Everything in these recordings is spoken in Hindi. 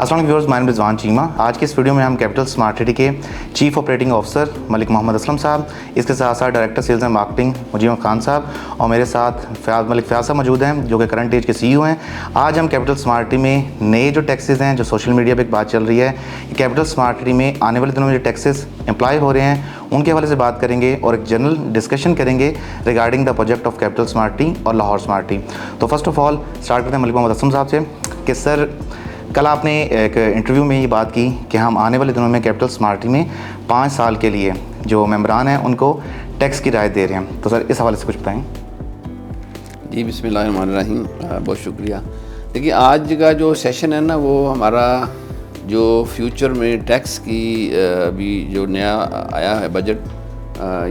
अस्सलाम व्यूअर्स, मैं रिजवान चीमा। आज की इस वीडियो में हम कैपिटल स्मार्ट सिटी के chief operating officer Malik Mohammad Aslam sahab, इसके साथ साथ director sales and marketing Mujeeb Khan sahab और मेरे साथ मलिक फ़याज़ साहब मौजूद हैं जो कि करंट एज के CEO हैं। आज हम कैपिटल स्मार्ट सिटी में नए जो टैक्सेस हैं, जो सोशल मीडिया पर एक बात चल रही है, कैपिटल स्मार्ट सिटी में आने वाले दिनों में जो टैक्सेस अप्लाई हो रहे हैं उनके हवाले से बात करेंगे और एक जनरल डिस्कशन करेंगे regarding the project of capital smart city और लाहौर स्मार्ट सिटी। तो फर्स्ट ऑफ ऑल स्टार्ट करते हैं मलिक मोहम्मद असलम साहब से कि सर, कल आपने एक इंटरव्यू में ये बात की कि हम आने वाले दिनों में कैपिटल स्मार्ट सिटी में 5 साल के लिए जो मेंबरान हैं उनको टैक्स की राहत दे रहे हैं। तो सर इस हवाले से कुछ बताएं। जी बिस्मिल्लाहिर्रहमानिर्रहीम, बहुत शुक्रिया। देखिए, आज का जो सेशन है ना, वो हमारा जो फ्यूचर में टैक्स की अभी जो नया आया है बजट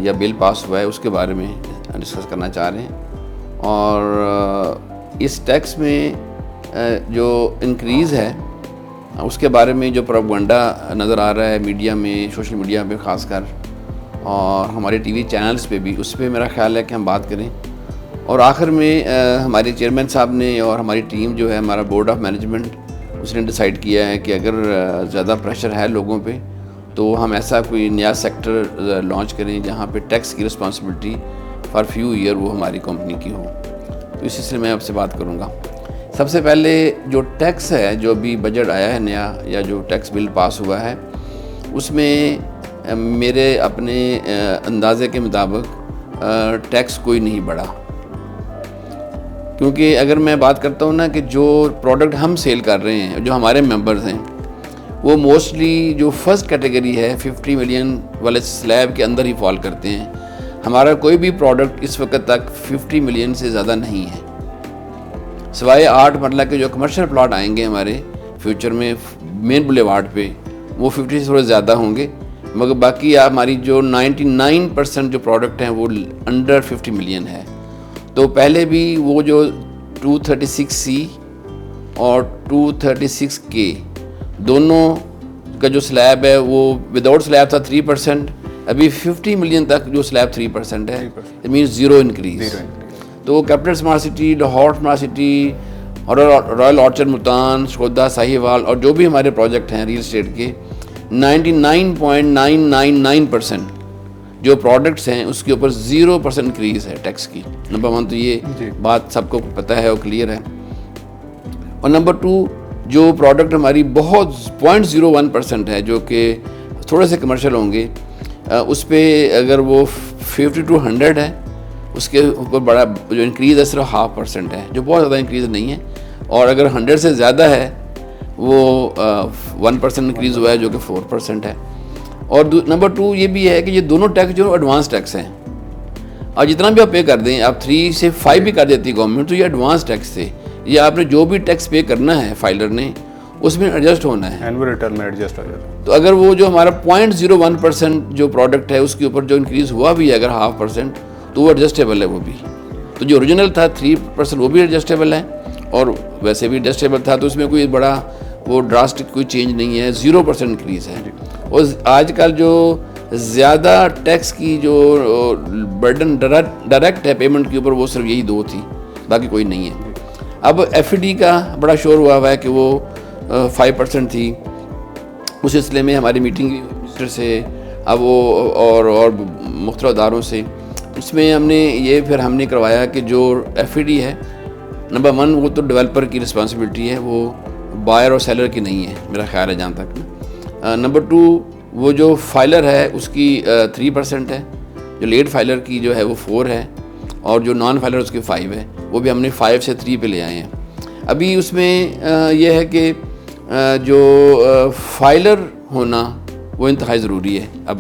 या बिल पास हुआ है उसके बारे में डिस्कस करना चाह रहे हैं। और इस टैक्स में जो इंक्रीज़ है उसके बारे में जो प्रोपगेंडा नज़र आ रहा है मीडिया में, सोशल मीडिया पे ख़ासकर, और हमारे टीवी चैनल्स पे भी, उस पर मेरा ख्याल है कि हम बात करें। और आखिर में हमारे चेयरमैन साहब ने और हमारी टीम जो है, हमारा बोर्ड ऑफ मैनेजमेंट, उसने डिसाइड किया है कि अगर ज़्यादा प्रेशर है लोगों पे तो हम ऐसा कोई नया सेक्टर लॉन्च करें जहाँ पे टैक्स की रिस्पॉन्सिबिलिटी फॉर फ्यू ईयर वो हमारी कंपनी की हो। तो इसी से मैं आपसे बात करूँगा। सबसे पहले जो टैक्स है, जो अभी बजट आया है नया या जो टैक्स बिल पास हुआ है, उसमें मेरे अपने अंदाज़े के मुताबिक टैक्स कोई नहीं बढ़ा। क्योंकि अगर मैं बात करता हूँ ना कि जो प्रोडक्ट हम सेल कर रहे हैं, जो हमारे मेंबर्स हैं, वो मोस्टली जो फर्स्ट कैटेगरी है 50 मिलियन वाले स्लैब के अंदर ही फॉल करते हैं। हमारा कोई भी प्रोडक्ट इस वक्त तक 50 मिलियन से ज़्यादा नहीं है, सिवाय 8 मरला के जो कमर्शियल प्लॉट आएंगे हमारे फ्यूचर में मेन बुलेवार्ड पे, वो 50 से थोड़े ज़्यादा होंगे। मगर बाकी हमारी जो 99% जो प्रोडक्ट हैं वो अंडर 50 मिलियन है। तो पहले भी वो जो 236C और 236K दोनों का जो स्लैब है वो विदाउट स्लैब था 3%, अभी 50 मिलियन तक जो स्लैब 3% है, इट मीन्स ज़ीरो इंक्रीज। तो capital smart city, Lahore smart city और रॉयल ऑर्चर्ड मुल्तान, शकोदा, साहिवाल और जो भी हमारे प्रोजेक्ट हैं रियल एस्टेट के, 99.999% जो प्रोडक्ट्स हैं उसके ऊपर 0% इंक्रीज़ है टैक्स की। नंबर 1 तो ये बात सबको पता है और क्लियर है। और नंबर 2, जो प्रोडक्ट हमारी बहुत 0.01% है जो कि थोड़े से कमर्शियल होंगे, उस पर अगर वो 50 to 100 है, उसके ऊपर बड़ा जो इंक्रीज़ है सिर्फ 0.5% है, जो बहुत ज़्यादा इंक्रीज़ नहीं है। और अगर 100 से ज़्यादा है वो 1% इंक्रीज़ हुआ है जो कि 4% है। और नंबर 2 ये भी है कि ये दोनों टैक्स जो एडवांस टैक्स हैं, और जितना भी आप पे कर दें, आप 3 से 5 भी कर देती गवर्नमेंट, तो ये एडवांस टैक्स थे। ये आपने जो भी टैक्स पे करना है फाइलर ने, उसमें एडजस्ट होना है, एनुअल रिटर्न में एडजस्ट हो जाता है। तो अगर वो जो हमारा 0.01% जो प्रोडक्ट है उसके ऊपर जो इंक्रीज़ हुआ भी है अगर 0.5%, तो वो एडजस्टेबल है वो भी। तो जो ओरिजिनल था 3% वो भी एडजस्टेबल है, और वैसे भी एडजस्टेबल था, तो उसमें कोई बड़ा वो ड्रास्टिक कोई चेंज नहीं है, 0% इंक्रीज़ है। और आजकल जो ज़्यादा टैक्स की जो बर्डन डायरेक्ट है पेमेंट के ऊपर, वो सिर्फ यही 2 थी, बाकी कोई नहीं है। अब FD का बड़ा शोर हुआ है कि वो 5% थी। उस सिलसिले में हमारी मीटिंग मिनिस्टर से अब वो और मुख्तलिफ अदारों से, उसमें हमने करवाया कि जो FD है, नंबर 1 वो तो डेवलपर की रिस्पॉन्सिबिलिटी है, वो बायर और सेलर की नहीं है मेरा ख्याल है जहाँ तक ना। नंबर 2 वो जो फाइलर है उसकी 3% है, जो लेट फाइलर की जो है वो 4 है, और जो नॉन फाइलर उसकी 5 है। वो भी हमने 5 से 3 पे ले आए हैं। अभी उसमें यह है कि जो फाइलर होना वो इंतहाई ज़रूरी है अब।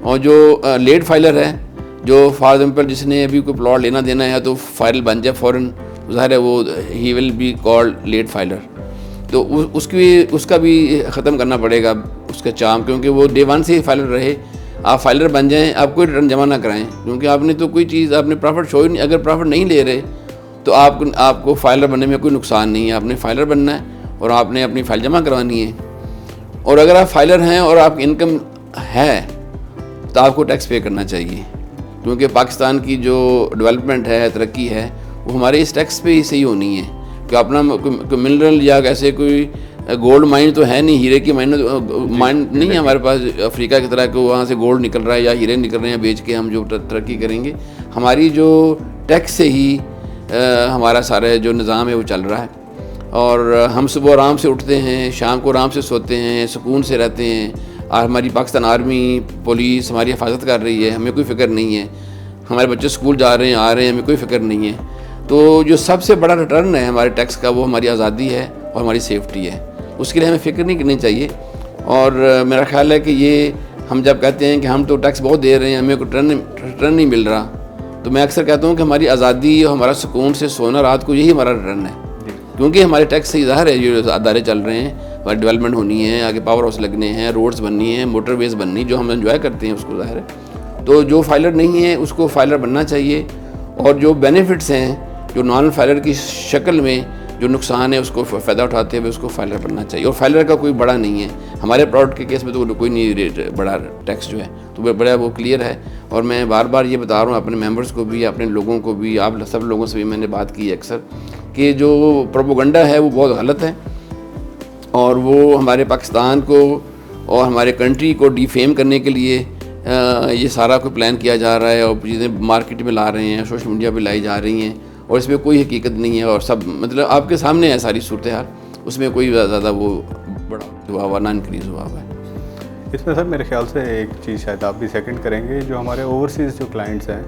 और जो लेट फाइलर है, जो फॉर एग्जाम्पल जिसने अभी कोई प्लॉट लेना देना है तो फाइल बन जाए फ़ौरन, ज़ाहिर है वो ही will be called late filer. तो उसका भी ख़त्म करना पड़ेगा उसका चार्म, क्योंकि वो डे 1 से ही फाइलर रहे। आप फाइलर बन जाएं, आप कोई रिटर्न जमा ना कराएं, क्योंकि आपने तो कोई चीज़, आपने प्रॉफिट शो ही नहीं, अगर प्रॉफिट नहीं ले रहे तो आपको फाइलर बनने में कोई नुकसान नहीं है। आपने फाइलर बनना है और आपने अपनी फ़ाइल जमा करवानी है। और अगर आप फाइलर हैं और आपकी इनकम है तो आपको टैक्स पे करना चाहिए, क्योंकि पाकिस्तान की जो डेवलपमेंट है, तरक्की है, वो हमारे इस टैक्स पे ही सही होनी है। कि अपना कोई मिनरल या ऐसे कोई गोल्ड माइन तो है नहीं, हीरे की माइन नहीं है हमारे पास अफ्रीका की तरह कि वहाँ से गोल्ड निकल रहा है या हीरे निकल रहे हैं बेच के हम जो तरक्की करेंगे। हमारी जो टैक्स से ही हमारा सारा जो निज़ाम है वो चल रहा है, और हम सुबह आराम से उठते हैं, शाम को आराम से सोते हैं, सुकून से रहते हैं। और हमारी पाकिस्तान आर्मी पुलिस हमारी हिफाजत कर रही है, हमें कोई फ़िक्र नहीं है। हमारे बच्चे स्कूल जा रहे हैं, आ रहे हैं, हमें कोई फ़िक्र नहीं है। तो जो सबसे बड़ा रिटर्न है हमारे टैक्स का वो हमारी आज़ादी है और हमारी सेफ्टी है, उसके लिए हमें फ़िक्र नहीं करनी चाहिए। और मेरा ख़्याल है कि ये हम जब कहते हैं कि हम तो टैक्स बहुत दे रहे हैं, हमें कोई रिटर्न नहीं मिल रहा, तो मैं अक्सर कहता हूँ कि हमारी आज़ादी और हमारा सुकून से सोना रात को यही हमारा रिटर्न है। क्योंकि हमारे टैक्स से ज़ाहिर है जो अदारे चल रहे हैं, हमारी डेवलपमेंट होनी है, आगे पावर हाउस लगने हैं, रोड्स बननी है, मोटरवेज बननी, जो हम एंजॉय करते हैं उसको ज़ाहिर है। तो जो फाइलर नहीं है उसको फाइलर बनना चाहिए, और जो बेनिफिट्स हैं जो नॉन फाइलर की शक्ल में जो नुकसान है उसको फ़ायदा उठाते हुए उसको फाइलर बनना चाहिए। और फाइलर का कोई बड़ा नहीं है, हमारे प्रोडक्ट के केस में तो कोई नहीं बड़ा टैक्स जो है तो बड़ा वो क्लियर है। और मैं बार बार ये बता रहा हूँ अपने मेंबर्स को भी, अपने लोगों को भी, आप सब लोगों से भी मैंने बात की है अक्सर कि जो प्रोपोगंडा है वो बहुत गलत है, और वो हमारे पाकिस्तान को और हमारे कंट्री को डिफेम करने के लिए ये सारा कोई प्लान किया जा रहा है, और चीज़ें मार्केट में ला रहे हैं, सोशल मीडिया पे लाई जा रही हैं, और इसमें कोई हकीकत नहीं है, और सब मतलब आपके सामने है सारी सूरत हाल, उसमें कोई ज़्यादा वो बड़ा हुआ हुआ ना इंक्रीज़ हुआ हुआ है। इसमें सर मेरे ख्याल से एक चीज़ शायद आप भी सेकंड करेंगे, जो हमारे ओवरसीज़ जो क्लाइंट्स हैं,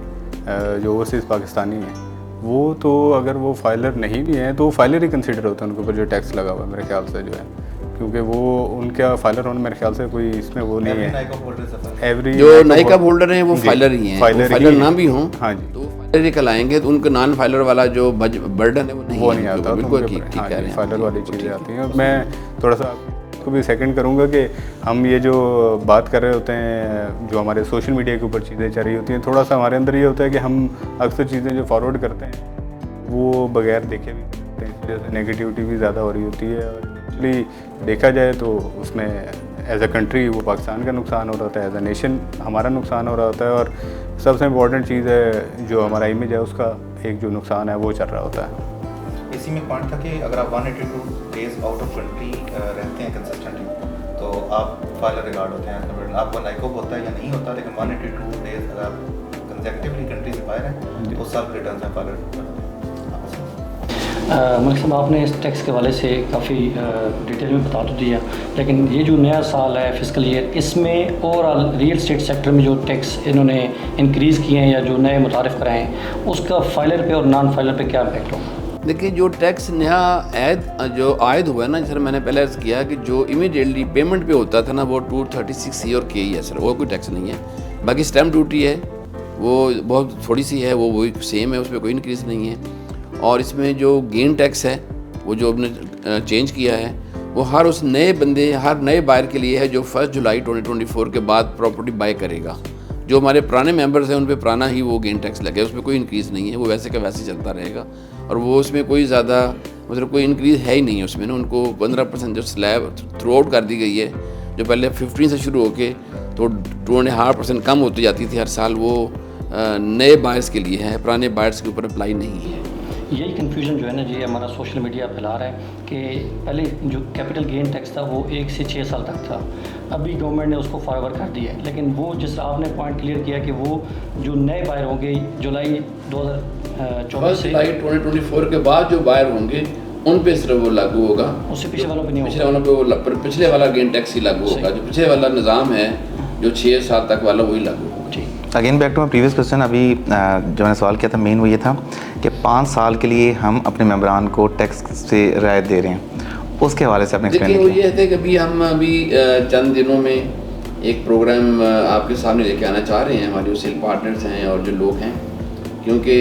जो ओवरसीज़ पाकिस्तानी हैं, वो तो अगर वो फाइलर नहीं भी हैं तो वो फाइलर ही कंसिडर होता है उनके ऊपर जो टैक्स लगा हुआ है मेरे ख्याल से जो है, क्योंकि वो उनका फाइलर होना मेरे ख्याल से कोई इसमें वो नहीं है। एवरी जो नाइका होल्डर हैं वो फाइलर ही हैं, फाइलर ना भी हों हाँ जी, तो फाइलर ही कहलाएंगे, तो उनका नॉन फाइलर वाला जो बर्डन है वो नहीं आता, बिल्कुल ठीक कह रहे हैं, फाइलर वाली चीज़ें आती हैं। मैं थोड़ा सा को भी सेकंड करूंगा कि हम ये जो बात कर रहे होते हैं, जो हमारे सोशल मीडिया के ऊपर चीज़ें चल रही होती हैं, थोड़ा सा हमारे अंदर ये होता है कि हम अक्सर चीज़ें जो फॉरवर्ड करते हैं वो बगैर देखे भी करते हैं, इस वजह से नेगेटिविटी भी ज़्यादा हो रही होती है, और एक्चुअली देखा जाए तो उसमें एज अ कंट्री वो पाकिस्तान का नुकसान हो रहा होता है, एज अ नेशन हमारा नुकसान हो रहा होता है, और सबसे इम्पॉर्टेंट चीज़ है जो हमारा इमेज है उसका एक जो नुकसान है वो चल रहा होता है। इसी में पॉइंट था कि अगर आप 182 डेज आउट ऑफ कंट्री रहते हैं कंसिस्टेंटली तो आप फाइलर रिगार्ड होते हैं, आपका लाइकअप होता है या नहीं होता, लेकिन 182 डेज अगर आप कंसेक्टिवली कंट्री से बाहर हैं तो सब रिटर्न है फाइलर। मलिक साहब, आपने इस टैक्स के हवाले से काफ़ी डिटेल में बता तो दिया, लेकिन ये जो नया साल है फिस्कल ईयर, इसमें ओवरऑल रियल एस्टेट सेक्टर में जो टैक्स इन्होंने इंक्रीज़ किए हैं या जो नए मुतारिफ कराए हैं, उसका फाइलर पे और नॉन फाइलर पे क्या इम्पैक्ट होगा? देखिए, जो टैक्स नया जो आयद हुआ है ना, सर मैंने पहले अर्ज़ किया कि जो इमीडिएटली पेमेंट पे होता था ना वो 236 और के ही है सर, वो कोई टैक्स नहीं है। बाकी स्टैम्प ड्यूटी है वो बहुत थोड़ी सी है, वो वही सेम है, उस पर कोई इंक्रीज़ नहीं है। और इसमें जो गेन टैक्स है वो जो हमने चेंज किया है वो हर उस नए बंदे, हर नए बायर के लिए है जो 1 जुलाई 2024 के बाद प्रॉपर्टी बाय करेगा। जो हमारे पुराने मेंबर्स हैं उन पे पुराना ही वो गेन टैक्स लगे, उसमें कोई इंक्रीज़ नहीं है, वो वैसे का वैसे चलता रहेगा, और वो उसमें कोई ज़्यादा मतलब कोई इंक्रीज़ है ही नहीं है उसमें ना। उनको 15% जो स्लैब थ्रू आउट कर दी गई है, जो पहले 15 से शुरू होके तो 2.5% कम होती जाती थी हर साल, वो नए बायर्स के लिए है, पुराने बायर्स के ऊपर अप्लाई नहीं है। यही कन्फ्यूजन जो है ना जी हमारा सोशल मीडिया फैला रहा है कि पहले जो कैपिटल गेन टैक्स था वो 1 से 6 साल तक था, अभी गवर्नमेंट ने उसको फॉरवर्ड कर दिया है, लेकिन वो जिस आपने पॉइंट क्लियर किया कि वो जो नए बायर होंगे जुलाई 2024 से 2024 के बाद जो बायर होंगे उन पे सिर्फ वो लागू होगा, उससे पिछले वालों पे नहीं पिछले वालों पे वो पिछले वाला गेन टैक्स ही लागू होगा, जो पिछले वाला निज़ाम है जो 6 साल तक वाला वही लागू होगा। Again back to my previous question, अभी जो मैंने सवाल किया था मेन वो ये था कि 5 साल के लिए हम अपने मेंबरान को टैक्स से रियायत दे रहे हैं, उसके हवाले से आपने एक्सप्लेन किया। देखिए, वो ये है कि अभी हम चंद दिनों में एक प्रोग्राम आपके सामने लेके आना चाह रहे हैं, हमारे जो सेल पार्टनर्स हैं और जो लोग हैं, क्योंकि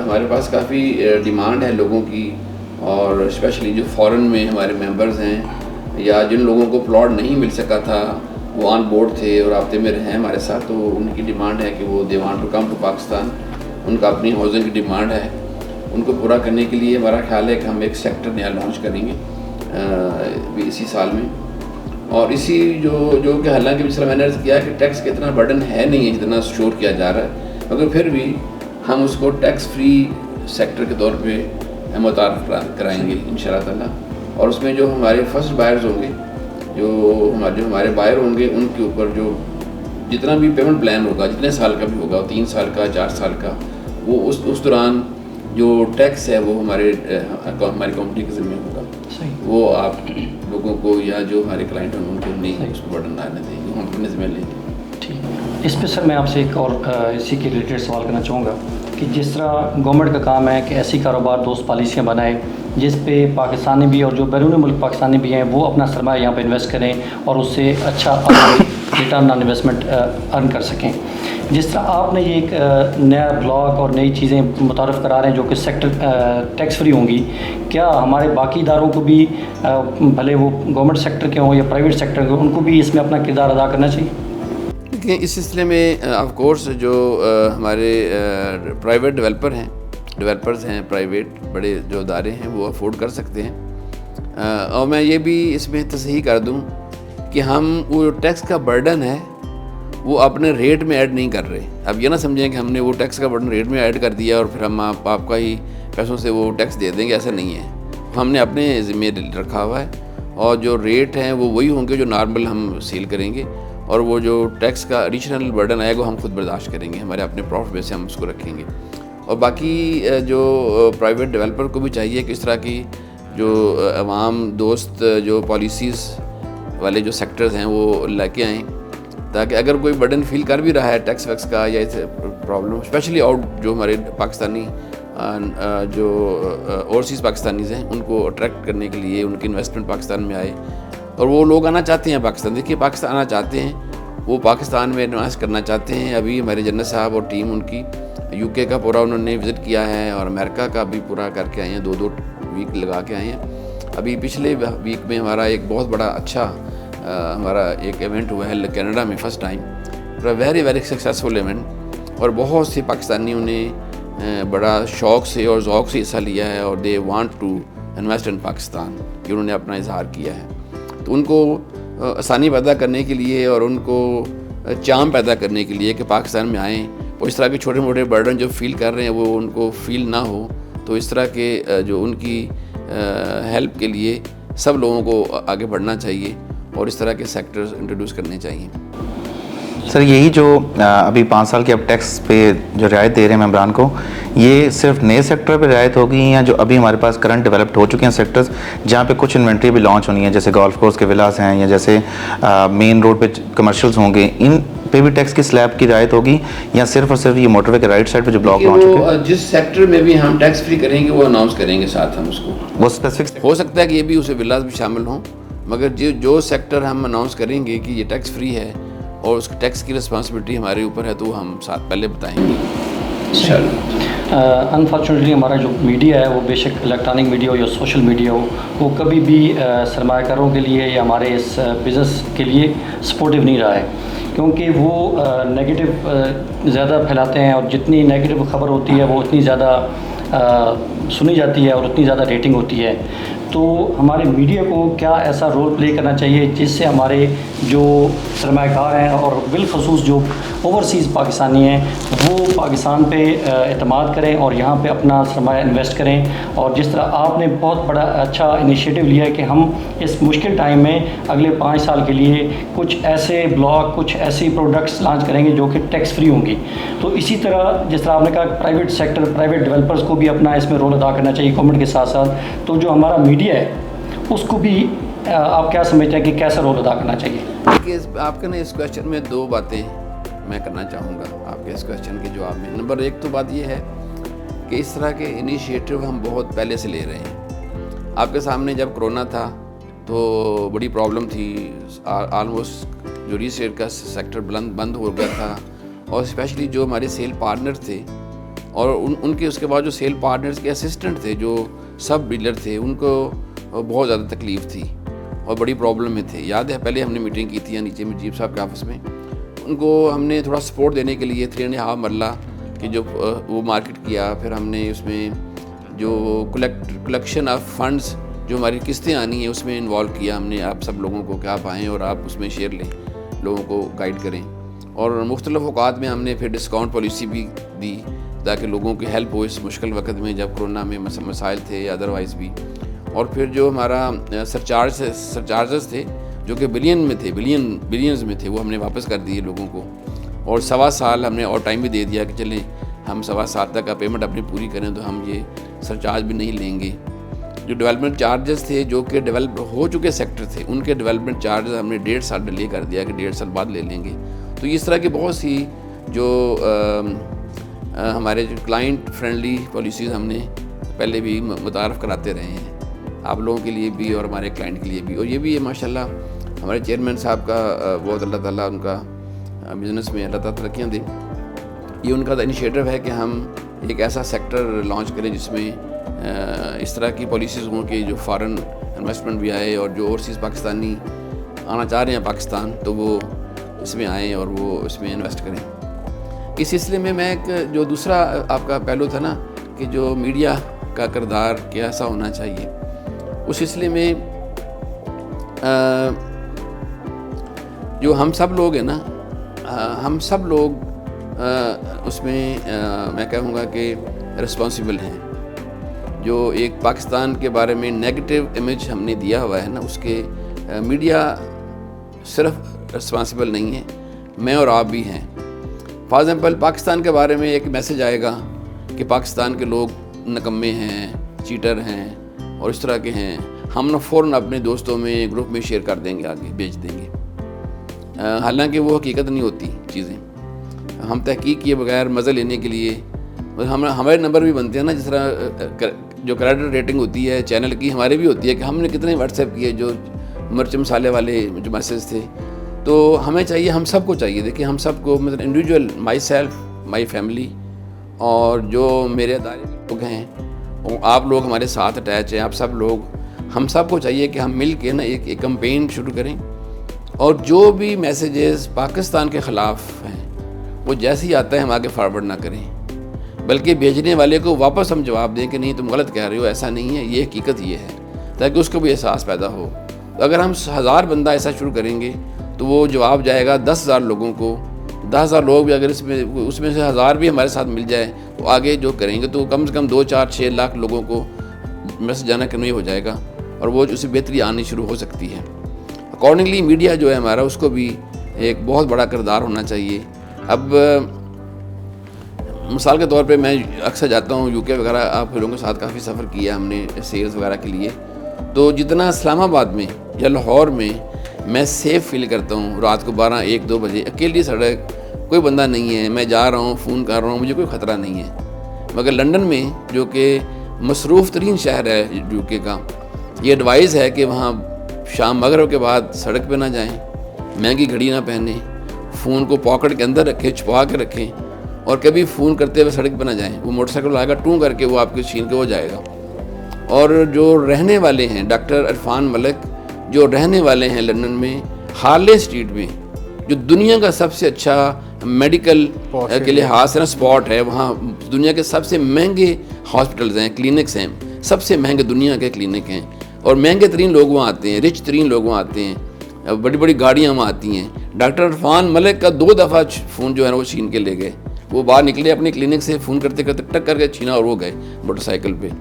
हमारे पास काफ़ी डिमांड है लोगों की, और स्पेशली जो फॉरेन में हमारे मेंबर्स हैं या जिन लोगों को प्लॉट नहीं मिल सका था वो ऑन बोर्ड थे और राब्ते में रहे हमारे साथ, तो उनकी डिमांड है कि वो they want to come to Pakistan, उनका अपनी हाउसिंग की डिमांड है, उनको पूरा करने के लिए हमारा ख्याल है कि हम एक सेक्टर नया लॉन्च करेंगे इसी साल में। और इसी जो कि हालांकि पिछला मैंने अर्ज़ किया कि टैक्स का इतना बर्डन है नहीं है जितना शोर किया जा रहा है, मगर फिर भी हम उसको टैक्स फ्री सेक्टर के तौर पे मुतारफ़ कराएंगे इंशाअल्लाह ताला। और उसमें जो हमारे फर्स्ट बायर्स होंगे, जो हमारे बायर होंगे, उनके ऊपर जो जितना भी पेमेंट प्लान होगा, जितने साल का भी होगा, 3 साल का, 4 साल का, वो उस दौरान जो टैक्स है वो हमारी कंपनी के ज़िम्मे होगा। सही। वो आप लोगों को या जो हमारे क्लाइंट हैं उनको नहीं उसको बर्डन आने देंगे, हम अपने ज़िम्मे लेंगे। ठीक। इस पे सर मैं आपसे एक और इसी के रिलेटेड सवाल करना चाहूँगा कि जिस तरह गवर्नमेंट का काम है कि ऐसी कारोबार दोस्त पॉलिसियाँ बनाए जिस पे पाकिस्तानी भी और जो बैरून मुल्क पाकिस्तानी भी हैं वो अपना सरमाया यहाँ पे इन्वेस्ट करें और उससे अच्छा रिटर्न ऑन इन्वेस्टमेंट अर्न कर सकें। जिस तरह आपने ये एक नया ब्लॉग और नई चीज़ें मुतारफ़ करा रहे हैं जो कि सेक्टर टैक्स फ्री होंगी, क्या हमारे बाकी इदारों को भी भले वो गवर्नमेंट सेक्टर के हों या प्राइवेट सेक्टर के, उनको भी इसमें अपना किरदार अदा करना चाहिए? देखिए, इस सिलसिले में ऑफ कोर्स जो हमारे प्राइवेट डेवलपर्स हैं, प्राइवेट बड़े जो अदारे हैं वो अफोर्ड कर सकते हैं। और मैं ये भी इसमें तस्हीह कर दूं कि हम वो टैक्स का बर्डन है वो अपने रेट में ऐड नहीं कर रहे। अब ये ना समझें कि हमने वो टैक्स का बर्डन रेट में ऐड कर दिया और फिर हम आपका ही पैसों से वो टैक्स दे देंगे, ऐसा नहीं है। हमने अपने ज़िम्मे रखा हुआ है और जो रेट हैं वो वही होंगे जो नॉर्मल हम सेल करेंगे, और वो जो टैक्स का एडिशनल बर्डन आएगा हम खुद बर्दाश्त करेंगे, हमारे अपने प्रॉफिट में से हम उसको रखेंगे। और बाकी जो प्राइवेट डेवलपर को भी चाहिए कि इस तरह की जो अवाम दोस्त जो पॉलिसीज़ वाले जो सेक्टर्स हैं वो लेके आएँ, ताकि अगर कोई बर्डन फील कर भी रहा है टैक्स वैक्स का या इस प्रॉब्लम, स्पेशली आउट जो हमारे पाकिस्तानी जो ओवरसीज़ पाकिस्तानीज़ हैं उनको अट्रैक्ट करने के लिए, उनकी इन्वेस्टमेंट पाकिस्तान में आए और वो लोग आना चाहते हैं पाकिस्तान। देखिए, पाकिस्तान आना चाहते हैं, वो पाकिस्तान में इन्वेस्ट करना चाहते हैं। अभी हमारे जनरल साहब और टीम उनकी यूके का पूरा उन्होंने विज़िट किया है और अमेरिका का भी पूरा करके आए हैं, 2-2 वीक लगा के आए हैं। अभी पिछले वीक में हमारा एक बहुत बड़ा अच्छा हमारा एक इवेंट हुआ है कनाडा में, first time, very successful event, और बहुत से पाकिस्तानियों ने बड़ा शौक़ से और ज़ौक़ से हिस्सा लिया है और they want to invest in Pakistan, कि उन्होंने अपना इजहार किया है। तो उनको आसानी पैदा करने के लिए और उनको चाम पैदा करने के लिए कि पाकिस्तान में आएँ और इस तरह के छोटे मोटे बर्डन जो फ़ील कर रहे हैं वो उनको फ़ील ना हो, तो इस तरह के जो उनकी हेल्प के लिए सब लोगों को आगे बढ़ना चाहिए और इस तरह के सेक्टर्स इंट्रोड्यूस करने चाहिए। सर, यही जो अभी 5 साल के अब टैक्स पे जो रियायत दे रहे हैं मेम्बरान को, ये सिर्फ नए सेक्टर पे रियायत होगी या जो अभी हमारे पास करंट डेवलप्ड हो चुके हैं सेक्टर्स जहाँ पे कुछ इन्वेंट्री भी लॉन्च होनी है, जैसे गोल्फ कोर्स के विलास हैं या जैसे मेन रोड पे कमर्शियल्स होंगे, इन पे भी टैक्स की स्लैब की रियायत होगी या सिर्फ और सिर्फ ये मोटरवे के राइट साइड पे जो ब्लॉक लॉन्च होंगे? जिस सेक्टर में भी हम टैक्स फ्री करेंगे वो अनाउंस करेंगे साथ हम उसको। वो स्पेसिफिक हो सकता है कि ये भी उसे विलास भी शामिल हों, मगर जो सेक्टर हम अनाउंस करेंगे कि ये टैक्स फ्री है और उसकी टैक्स की रिस्पॉन्सिबिलिटी हमारे ऊपर है तो हम साथ पहले बताएंगे। अनफॉर्चुनेटली हमारा जो मीडिया है वो बेशक इलेक्ट्रॉनिक मीडिया हो या सोशल मीडिया हो, वो कभी भी सरमायाकारों के लिए या हमारे इस बिज़नेस के लिए सपोर्टिव नहीं रहा है, क्योंकि वो नेगेटिव ज़्यादा फैलाते हैं और जितनी नेगेटिव खबर होती है वो उतनी ज़्यादा सुनी जाती है और उतनी ज़्यादा रेटिंग होती है। तो हमारे मीडिया को क्या ऐसा रोल प्ले करना चाहिए जिससे हमारे जो सरमायाकार हैं और बिलखसूस जो ओवरसीज़ पाकिस्तानी हैं वो पाकिस्तान पे एतमाद करें और यहाँ पे अपना सरमाया इन्वेस्ट करें। और जिस तरह आपने बहुत बड़ा अच्छा इनिशिएटिव लिया है कि हम इस मुश्किल टाइम में अगले 5 साल के लिए कुछ ऐसे ब्लॉग, कुछ ऐसी प्रोडक्ट्स लॉन्च करेंगे जो कि टैक्स फ्री होंगी। तो इसी तरह जिस तरह आपने कहा प्राइवेट सेक्टर, प्राइवेट डेवलपर्स को भी अपना इसमें रोल अदा करना चाहिए गवर्नमेंट के साथ साथ। तो जो हमारा मीडिया है उसको भी आप क्या समझते हैं कि कैसा रोल अदा करना चाहिए? देखिए, आपके ना इस क्वेश्चन में 2 बातें मैं करना चाहूँगा आपके इस क्वेश्चन के जवाब में। नंबर 1 तो बात यह है कि इस तरह के इनिशिएटिव हम बहुत पहले से ले रहे हैं। आपके सामने जब कोरोना था तो बड़ी प्रॉब्लम थी, ऑलमोस्ट जो रीसेल का सेक्टर बंद हो गया था और स्पेशली जो हमारे सेल पार्टनर थे और उनके उसके बाद जो सेल पार्टनर्स के असिस्टेंट थे, जो सब डीलर थे, उनको बहुत ज़्यादा तकलीफ़ थी और बड़ी प्रॉब्लम में थे। याद है पहले हमने मीटिंग की थी नीचे मुजीब साहब के ऑफिस में, उनको हमने थोड़ा सपोर्ट देने के लिए 3.5 मरला की जो वो मार्केट किया। फिर हमने उसमें जो कलेक्शन ऑफ फंड्स जो हमारी किस्तें आनी है उसमें इन्वॉल्व किया हमने आप सब लोगों को कि आप आएँ और आप उसमें शेयर लें, लोगों को गाइड करें। और मुख्तलिफ़ औक़ात में हमने फिर डिस्काउंट पॉलिसी भी दी ताकि लोगों की हेल्प हो इस मुश्किल वक्त में जब कोरोना में मसाइल थे या अदरवाइज़ भी। और फिर जो हमारा सरचार्जेस थे जो कि बिलियन में थे, बिलियंस में थे, वो हमने वापस कर दिए लोगों को। और 1.25 साल हमने और टाइम भी दे दिया कि चलें हम 1.25 साल तक का पेमेंट अपनी पूरी करें तो हम ये सरचार्ज भी नहीं लेंगे। जो डेवलपमेंट चार्जेस थे जो कि डेवलप हो चुके सेक्टर थे, उनके डेवलपमेंट चार्जेस हमने 1.5 साल डिले कर दिया कि 1.5 साल बाद ले लेंगे। तो इस तरह की बहुत सी जो हमारे जो क्लाइंट फ्रेंडली पॉलिसीज़ हमने पहले भी मुतारफ़ कराते रहे हैं, आप लोगों के लिए भी और हमारे क्लाइंट के लिए भी। और ये भी है माशाल्लाह हमारे चेयरमैन साहब का बहुत अल्लाह ताला उनका बिज़नेस में अल्लाह ताला तरक्कियाँ दे। ये उनका इनिशिएटिव है कि हम एक ऐसा सेक्टर लॉन्च करें जिसमें इस तरह की पॉलिसीज़ हों कि जो फ़ॉरेन इन्वेस्टमेंट भी आए और जो ओवरसीज़ पाकिस्तानी आना चाह रहे हैं पाकिस्तान, तो वो इसमें आएँ और वो इसमें इन्वेस्ट करें। इस सिलसिले में मैं एक जो दूसरा आपका पहलू था ना कि जो मीडिया का किरदार कैसा होना चाहिए, उस सिलसिले में जो हम सब लोग हैं ना, हम सब लोग उसमें मैं कहूँगा कि रिस्पॉन्सिबल हैं। जो एक पाकिस्तान के बारे में नेगेटिव इमेज हमने दिया हुआ है ना, उसके मीडिया सिर्फ रिस्पॉन्सिबल नहीं है, मैं और आप भी हैं। फॉर एग्ज़ाम्पल पाकिस्तान के बारे में एक मैसेज आएगा कि पाकिस्तान के लोग नकम्मे हैं, चीटर हैं और इस तरह के हैं, हम ना फ़ौरन अपने दोस्तों में ग्रुप में शेयर कर देंगे, आगे भेज देंगे। हालांकि वो हकीकत नहीं होती चीज़ें। हम तहकीक किए बगैर मज़े लेने के लिए हमारे नंबर भी बनते हैं ना, जिस तरह जो क्रेडिट रेटिंग होती है चैनल की, हमारे भी होती है कि हमने कितने व्हाट्सएप किए जो मिर्च मसाले वाले जो मैसेज थे। तो हमें चाहिए, हम सबको चाहिए, देखिए हम सबको, मतलब individual, my self, my family और जो मेरे अदारे लोग हैं और आप लोग हमारे साथ अटैच हैं, आप सब लोग, हम सबको चाहिए कि हम मिल के ना एक कैंपेन शुरू करें और जो भी मैसेजेस पाकिस्तान के ख़िलाफ़ हैं वो जैसे ही आता है हम आगे फॉरवर्ड ना करें, बल्कि भेजने वाले को वापस हम जवाब दें कि नहीं तुम गलत कह रहे हो, ऐसा नहीं है, ये हकीकत ये है, ताकि उसको भी एहसास पैदा हो। तो अगर हम 1000 बंदा ऐसा शुरू करेंगे तो वो जवाब जाएगा 10,000 लोगों को। 10,000 लोग भी अगर उसमें से 1000 भी हमारे साथ मिल जाए तो आगे जो करेंगे तो कम से कम 2, 4, 6 लाख लोगों को मैसेज जाना कन्वे हो जाएगा और वो उससे बेहतरी आनी शुरू हो सकती है। अकॉर्डिंगली मीडिया जो है हमारा, उसको भी एक बहुत बड़ा किरदार होना चाहिए। अब मिसाल के तौर पे मैं अक्सर जाता हूँ यूके वगैरह, आप लोगों के साथ काफ़ी सफ़र किया हमने सेल्स वगैरह के लिए, तो जितना इस्लामाबाद में या लाहौर में मैं सेफ़ फील करता हूँ, रात को 12, 1, 2 बजे अकेली सड़क, कोई बंदा नहीं है, मैं जा रहा हूँ, फ़ोन कर रहा हूँ, मुझे कोई ख़तरा नहीं है। मगर लंदन में जो कि मसरूफ़ तरीन शहर है यूके का, ये एडवाइस है कि वहाँ शाम मगरिब के बाद सड़क पे ना जाएं, महंगी घड़ी ना पहने, फ़ोन को पॉकेट के अंदर रखें, छुपा के रखें और कभी फ़ोन करते हुए सड़क पे ना जाएं। वो मोटरसाइकिल आएगा टूं करके वो आपके छीन के वो जाएगा। और जो रहने वाले हैं, डॉक्टर इरफान मलिक जो रहने वाले हैं लंदन में हार्ले स्ट्रीट में, जो दुनिया का सबसे अच्छा मेडिकल के लिहाज से ना स्पॉट है, वहाँ दुनिया के सबसे महंगे हॉस्पिटल्स हैं, क्लिनिक्स हैं, सबसे महंगे दुनिया के क्लिनिक हैं और महंगे तरीन लोग वहाँ आते हैं, रिच तरीन लोग वहाँ आते हैं, बड़ी बड़ी गाड़ियाँ वहाँ आती हैं। डॉक्टर इरफान मलिक का 2 दफ़ा फ़ोन जो है ना वो छीन के ले गए। वो बाहर निकले अपनी क्लिनिक से, फ़ोन करते करते टक करके छीना और वो गए मोटरसाइकिल पे।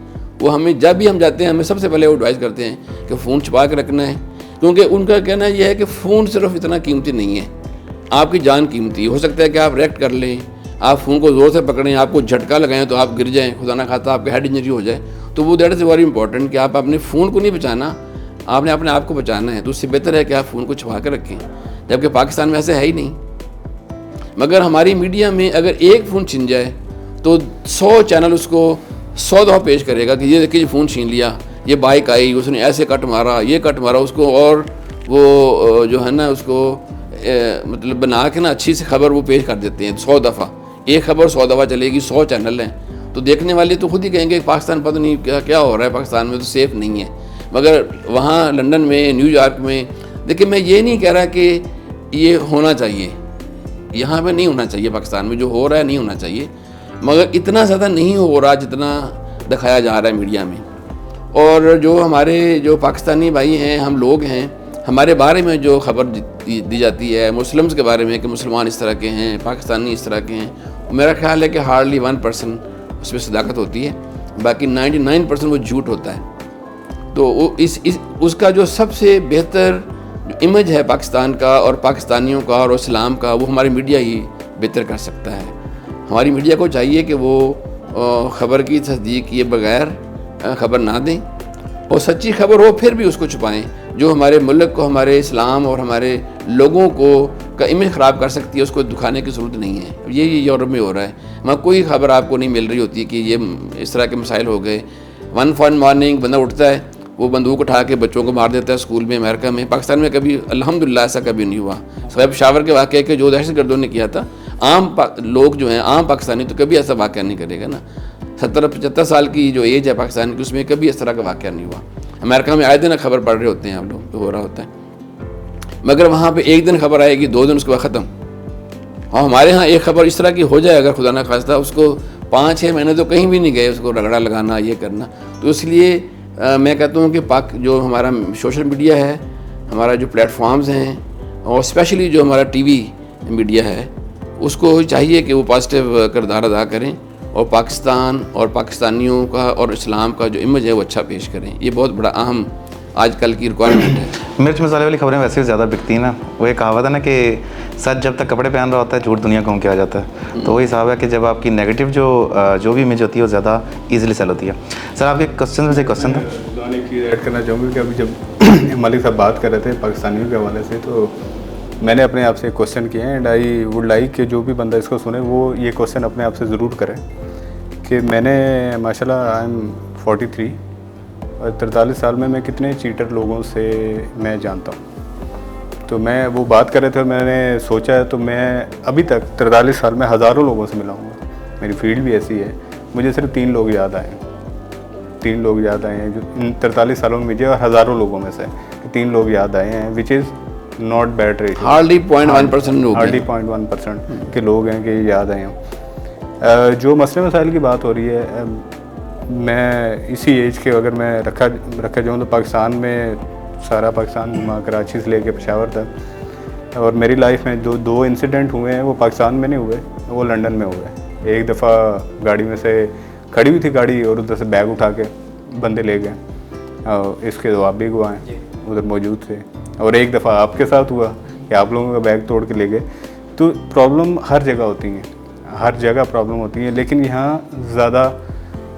वो हमें जब भी हम जाते हैं हमें सबसे पहले वो एडवाइस करते हैं कि फ़ोन छुपा के रखना है, क्योंकि उनका कहना यह है कि फ़ोन सिर्फ इतना कीमती नहीं है, आपकी जान कीमती। हो सकता है कि आप रिएक्ट कर लें, आप फ़ोन को ज़ोर से पकड़ें, आपको झटका लगाएं तो आप गिर जाएँ, खुदा ना खाता आपके हेड इंजरी हो जाए। तो वो दैट इज़ वेरी इंपॉर्टेंट कि आप अपने फ़ोन को नहीं बचाना, आपने अपने आप को बचाना है। तो उससे बेहतर है कि आप फ़ोन को छुपा कर रखें, जबकि पाकिस्तान में ऐसे है ही नहीं। मगर हमारी मीडिया में अगर एक फ़ोन छीन जाए तो 100 चैनल उसको 100 दफ़ा पेश करेगा कि ये देखिए ये फ़ोन छीन लिया, ये बाइक आई, उसने ऐसे कट मारा, ये कट मारा उसको, और वो जो है ना उसको मतलब बना के ना अच्छी सी खबर वो पेश कर देते हैं 100 दफ़ा। एक खबर 100 दफ़ा चलेगी, 100 चैनल हैं, तो देखने वाले तो खुद ही कहेंगे पाकिस्तान पता नहीं क्या हो रहा है, पाकिस्तान में तो सेफ़ नहीं है। मगर वहाँ लंदन में, न्यूयॉर्क में, देखिए मैं ये नहीं कह रहा कि ये होना चाहिए, यहाँ पे नहीं होना चाहिए, पाकिस्तान में जो हो रहा है नहीं होना चाहिए, मगर इतना ज़्यादा नहीं हो रहा जितना दिखाया जा रहा है मीडिया में। और जो हमारे जो पाकिस्तानी भाई हैं, हम लोग हैं, हमारे बारे में जो खबर दी जाती है मुस्लिम्स के बारे में कि मुसलमान इस तरह के हैं, पाकिस्तानी इस तरह के हैं, मेरा ख्याल है कि हार्डली 1% उसमें सदाकत होती है, बाकी 99% वो झूठ होता है। तो उसका जो सबसे बेहतर जो इमेज है पाकिस्तान का और पाकिस्तानियों का और इस्लाम का, वो हमारी मीडिया ही बेहतर कर सकता है। हमारी मीडिया को चाहिए कि वो ख़बर की तस्दीक किए बगैर ख़बर ना दें, और सच्ची खबर हो फिर भी उसको छुपाएं, जो हमारे मुल्क को, हमारे इस्लाम और हमारे लोगों को का इमेज ख़राब कर सकती है। उसको दिखाने की ज़रूरत नहीं है। ये यूरोप में हो रहा है। वहाँ कोई खबर आपको नहीं मिल रही होती कि ये इस तरह के मसाइल हो गए। वन फॉर मॉर्निंग बंदा उठता है, वो बंदूक उठा के बच्चों को मार देता है स्कूल में, अमेरिका में। पाकिस्तान में कभी अल्हम्दुलिल्लाह ऐसा कभी नहीं हुआ। सब शावर के वाक़े के जो दहशतगर्दों ने किया था, लोग जो हैं आम पाकिस्तानी तो कभी ऐसा वाक़या नहीं करेगा ना। 70-75 साल की जो एज है पाकिस्तान की, उसमें कभी इस तरह का वाक़या नहीं हुआ। अमेरिका में आए दिन खबर पढ़ रहे होते हैं हम लोग, तो हो रहा होता है, मगर वहाँ पे एक दिन खबर आएगी, 2 दिन उसके बाद ख़त्म। और हमारे यहाँ एक खबर इस तरह की हो जाए, अगर खुदा ना खास्ता, उसको 5-6 महीने तो कहीं भी नहीं गए, उसको रगड़ा लगाना, ये करना। तो इसलिए मैं कहता हूँ कि जो हमारा सोशल मीडिया है, हमारा जो प्लेटफॉर्म्स हैं, और स्पेशली जो हमारा टीवी मीडिया है, उसको चाहिए कि वो पॉजिटिव किरदार अदा करें और पाकिस्तान और पाकिस्तानियों का और इस्लाम का जो इमेज है वो अच्छा पेश करें। ये बहुत बड़ा अहम आजकल की रिक्वायरमेंट है। मिर्च मसाले वाली खबरें वैसे भी ज़्यादा बिकती हैं ना। वो एक कहावत है ना कि सच जब तक कपड़े पहन रहा होता है, झूठ दुनिया घूम के आ जाता है। तो वही हिसाब है कि जब आपकी नेगेटिव जो भी इमेज होती है वो ज़्यादा ईजिली सेल होती है। सर आपके क्वेश्चन में से क्वेश्चन था, एक चीज़ ऐड करना चाहूँगी कि अभी जब मलिक साहब बात कर रहे थे पाकिस्तानियों के हवाले से, तो मैंने अपने आप से एक क्वेश्चन किया है, एंड आई वुड लाइक कि जो भी बंदा इसको सुने वो ये क्वेश्चन अपने आप से ज़रूर करे कि मैंने माशाल्लाह आई एम 43 और 43 साल में मैं कितने चीटर लोगों से मैं जानता हूँ। तो मैं वो बात कर रहे थे और मैंने सोचा है, तो मैं अभी तक 43 साल में हज़ारों लोगों से मिला हूँ। मेरी फील्ड भी ऐसी है। मुझे सिर्फ 3 लोग याद आए हैं, 3 लोग याद आए हैं जो इन 43 सालों में मुझे, और हज़ारों लोगों में से 3 लोग याद आए हैं, which is not bad rate. Hardly 0.1% के लोग हैं कि याद आए हैं। जो मसले मसाइल की बात हो रही है, मैं इसी एज के अगर मैं रखा जाऊँ तो पाकिस्तान में सारा पाकिस्तान घुमा, कराची से लेके पेशावर तक, और मेरी लाइफ में जो 2 इंसिडेंट हुए हैं वो पाकिस्तान में नहीं हुए, वो लंदन में हुए। एक दफ़ा गाड़ी में से खड़ी हुई थी गाड़ी और उधर से बैग उठा के बंदे ले गए, और इसके तो आप भी गवाह हैं, उधर मौजूद थे। और एक दफ़ा आपके साथ हुआ कि आप लोगों का बैग तोड़ के ले गए। तो प्रॉब्लम हर जगह होती हैं, हर जगह प्रॉब्लम होती है, लेकिन यहाँ ज़्यादा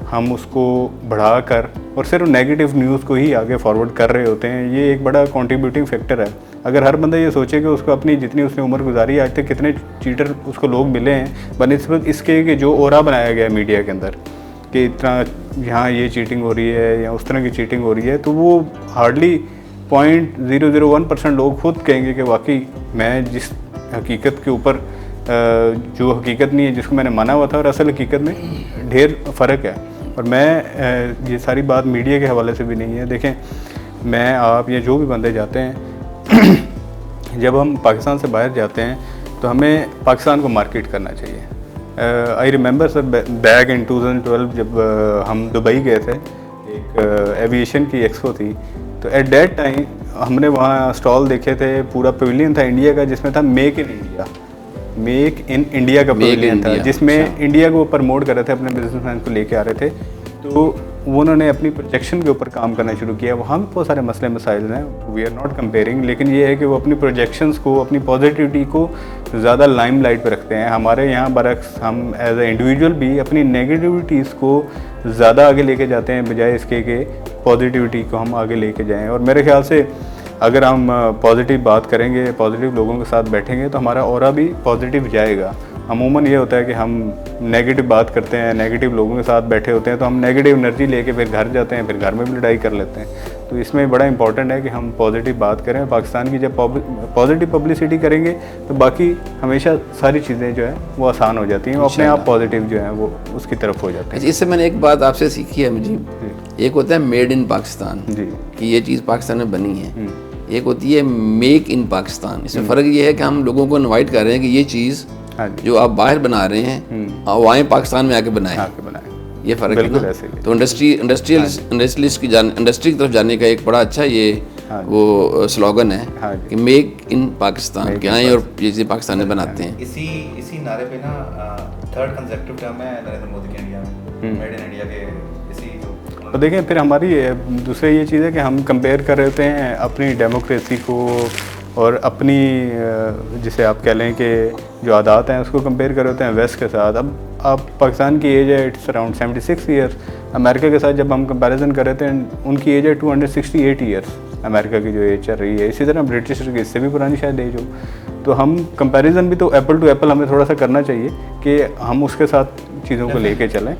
हम उसको बढ़ाकर और सिर्फ नेगेटिव न्यूज़ को ही आगे फॉरवर्ड कर रहे होते हैं। ये एक बड़ा कंट्रीब्यूटिंग फैक्टर है। अगर हर बंदा ये सोचे कि उसको अपनी जितनी उसने उम्र गुजारी, आज तक कितने चीटर उसको लोग मिले हैं, बनिस्बत इसके कि जो ओरा बनाया गया है मीडिया के अंदर कि इतना यहाँ ये चीटिंग हो रही है या उस तरह की चीटिंग हो रही है, तो वो हार्डली 0.001% लोग खुद कहेंगे कि वाकई मैं जिस हकीकत के ऊपर जो हकीकत नहीं है, जिसको मैंने माना हुआ था और असल हकीकत में ढेर फ़र्क है। और मैं ये सारी बात मीडिया के हवाले से भी नहीं है। देखें, मैं आप ये जो भी बंदे जाते हैं जब हम पाकिस्तान से बाहर जाते हैं तो हमें पाकिस्तान को मार्केट करना चाहिए। I remember sir back in 2012 जब हम दुबई गए थे, एक एविएशन की एक्सपो थी, तो एट दैट टाइम हमने वहाँ स्टॉल देखे थे, पूरा पवेलियन था इंडिया का जिसमें था मेक इन इंडिया का पवेलियन था, जिसमें इंडिया को प्रमोट कर रहे थे, अपने बिजनेसमैन को लेके आ रहे थे। तो उन्होंने अपनी प्रोजेक्शन के ऊपर काम करना शुरू किया। वहाँ भी बहुत सारे मसले मसाइल हैं, वी आर नॉट कंपेयरिंग, लेकिन ये है कि वो अपनी प्रोजेक्शंस को, अपनी पॉजिटिविटी को ज़्यादा लाइमलाइट पर रखते हैं। हमारे यहाँ बरक्स हम एज ए इंडिविजुअल भी अपनी नेगेटिविटीज़ को ज़्यादा आगे लेके जाते हैं, बजाय इसके कि पॉजिटिविटी को हम आगे लेके जाएँ। और मेरे ख्याल से अगर हम पॉजिटिव बात करेंगे, पॉजिटिव लोगों के साथ बैठेंगे, तो हमारा ऑरा भी पॉजिटिव जाएगा। अमूमन ये होता है कि हम नेगेटिव बात करते हैं, नेगेटिव लोगों के साथ बैठे होते हैं, तो हम नेगेटिव एनर्जी लेके फिर घर जाते हैं, फिर घर में भी लड़ाई कर लेते हैं। तो इसमें बड़ा इंपॉर्टेंट है कि हम पॉजिटिव बात करें। पाकिस्तान की जब पॉजिटिव पब्लिसिटी करेंगे तो बाकी हमेशा सारी चीज़ें जो है वो आसान हो जाती हैं, वो अपने आप पॉजिटिव जो है वो उसकी तरफ हो जाते हैं। इससे मैंने एक बात आपसे सीखी है मुझीब, एक होता है मेड इन पाकिस्तान जी, कि ये चीज़ पाकिस्तान में बनी है, एक होती है मेक इन पाकिस्तान। इसमें फ़र्क ये है कि हम लोगों को इनवाइट कर रहे हैं कि ये चीज़ जो आप बाहर बना रहे हैं वो आए पाकिस्तान में आके बनाएं। ये फ़र्क है ना। तो इंडस्ट्रियलिस्ट की इंडस्ट्री की तरफ जाने का एक बड़ा अच्छा ये वो स्लोगन है कि मेक इन पाकिस्तान, के आए और ये चीज़ पाकिस्तान में बनाते हैं। इसी नारे पे ना 3rd कंसेक्टिव टर्म है नरेंद्र मोदी के इंडिया में, मेड इन इंडिया के इसी जो तो देखें फिर हमारी दूसरी ये चीज़ है कि हम कंपेयर कर रहे होते हैं अपनी डेमोक्रेसी को और अपनी जिसे आप कह लें कि जो आदात हैं उसको कंपेयर कर रहे होते हैं वेस्ट के साथ। अब आप पाकिस्तान की एज है इट्स अराउंड 76 ईयर्स, अमेरिका के साथ जब हम कंपैरिजन कर रहे थे उनकी एज है 268 ईयर्स, अमेरिका की जो एज चल रही है। इसी तरह ब्रिटिश की इससे भी पुरानी शायद एज हो। तो हम कंपैरिजन भी तो एप्पल टू एप्पल हमें थोड़ा सा करना चाहिए कि हम उसके साथ चीज़ों को लेके चलें।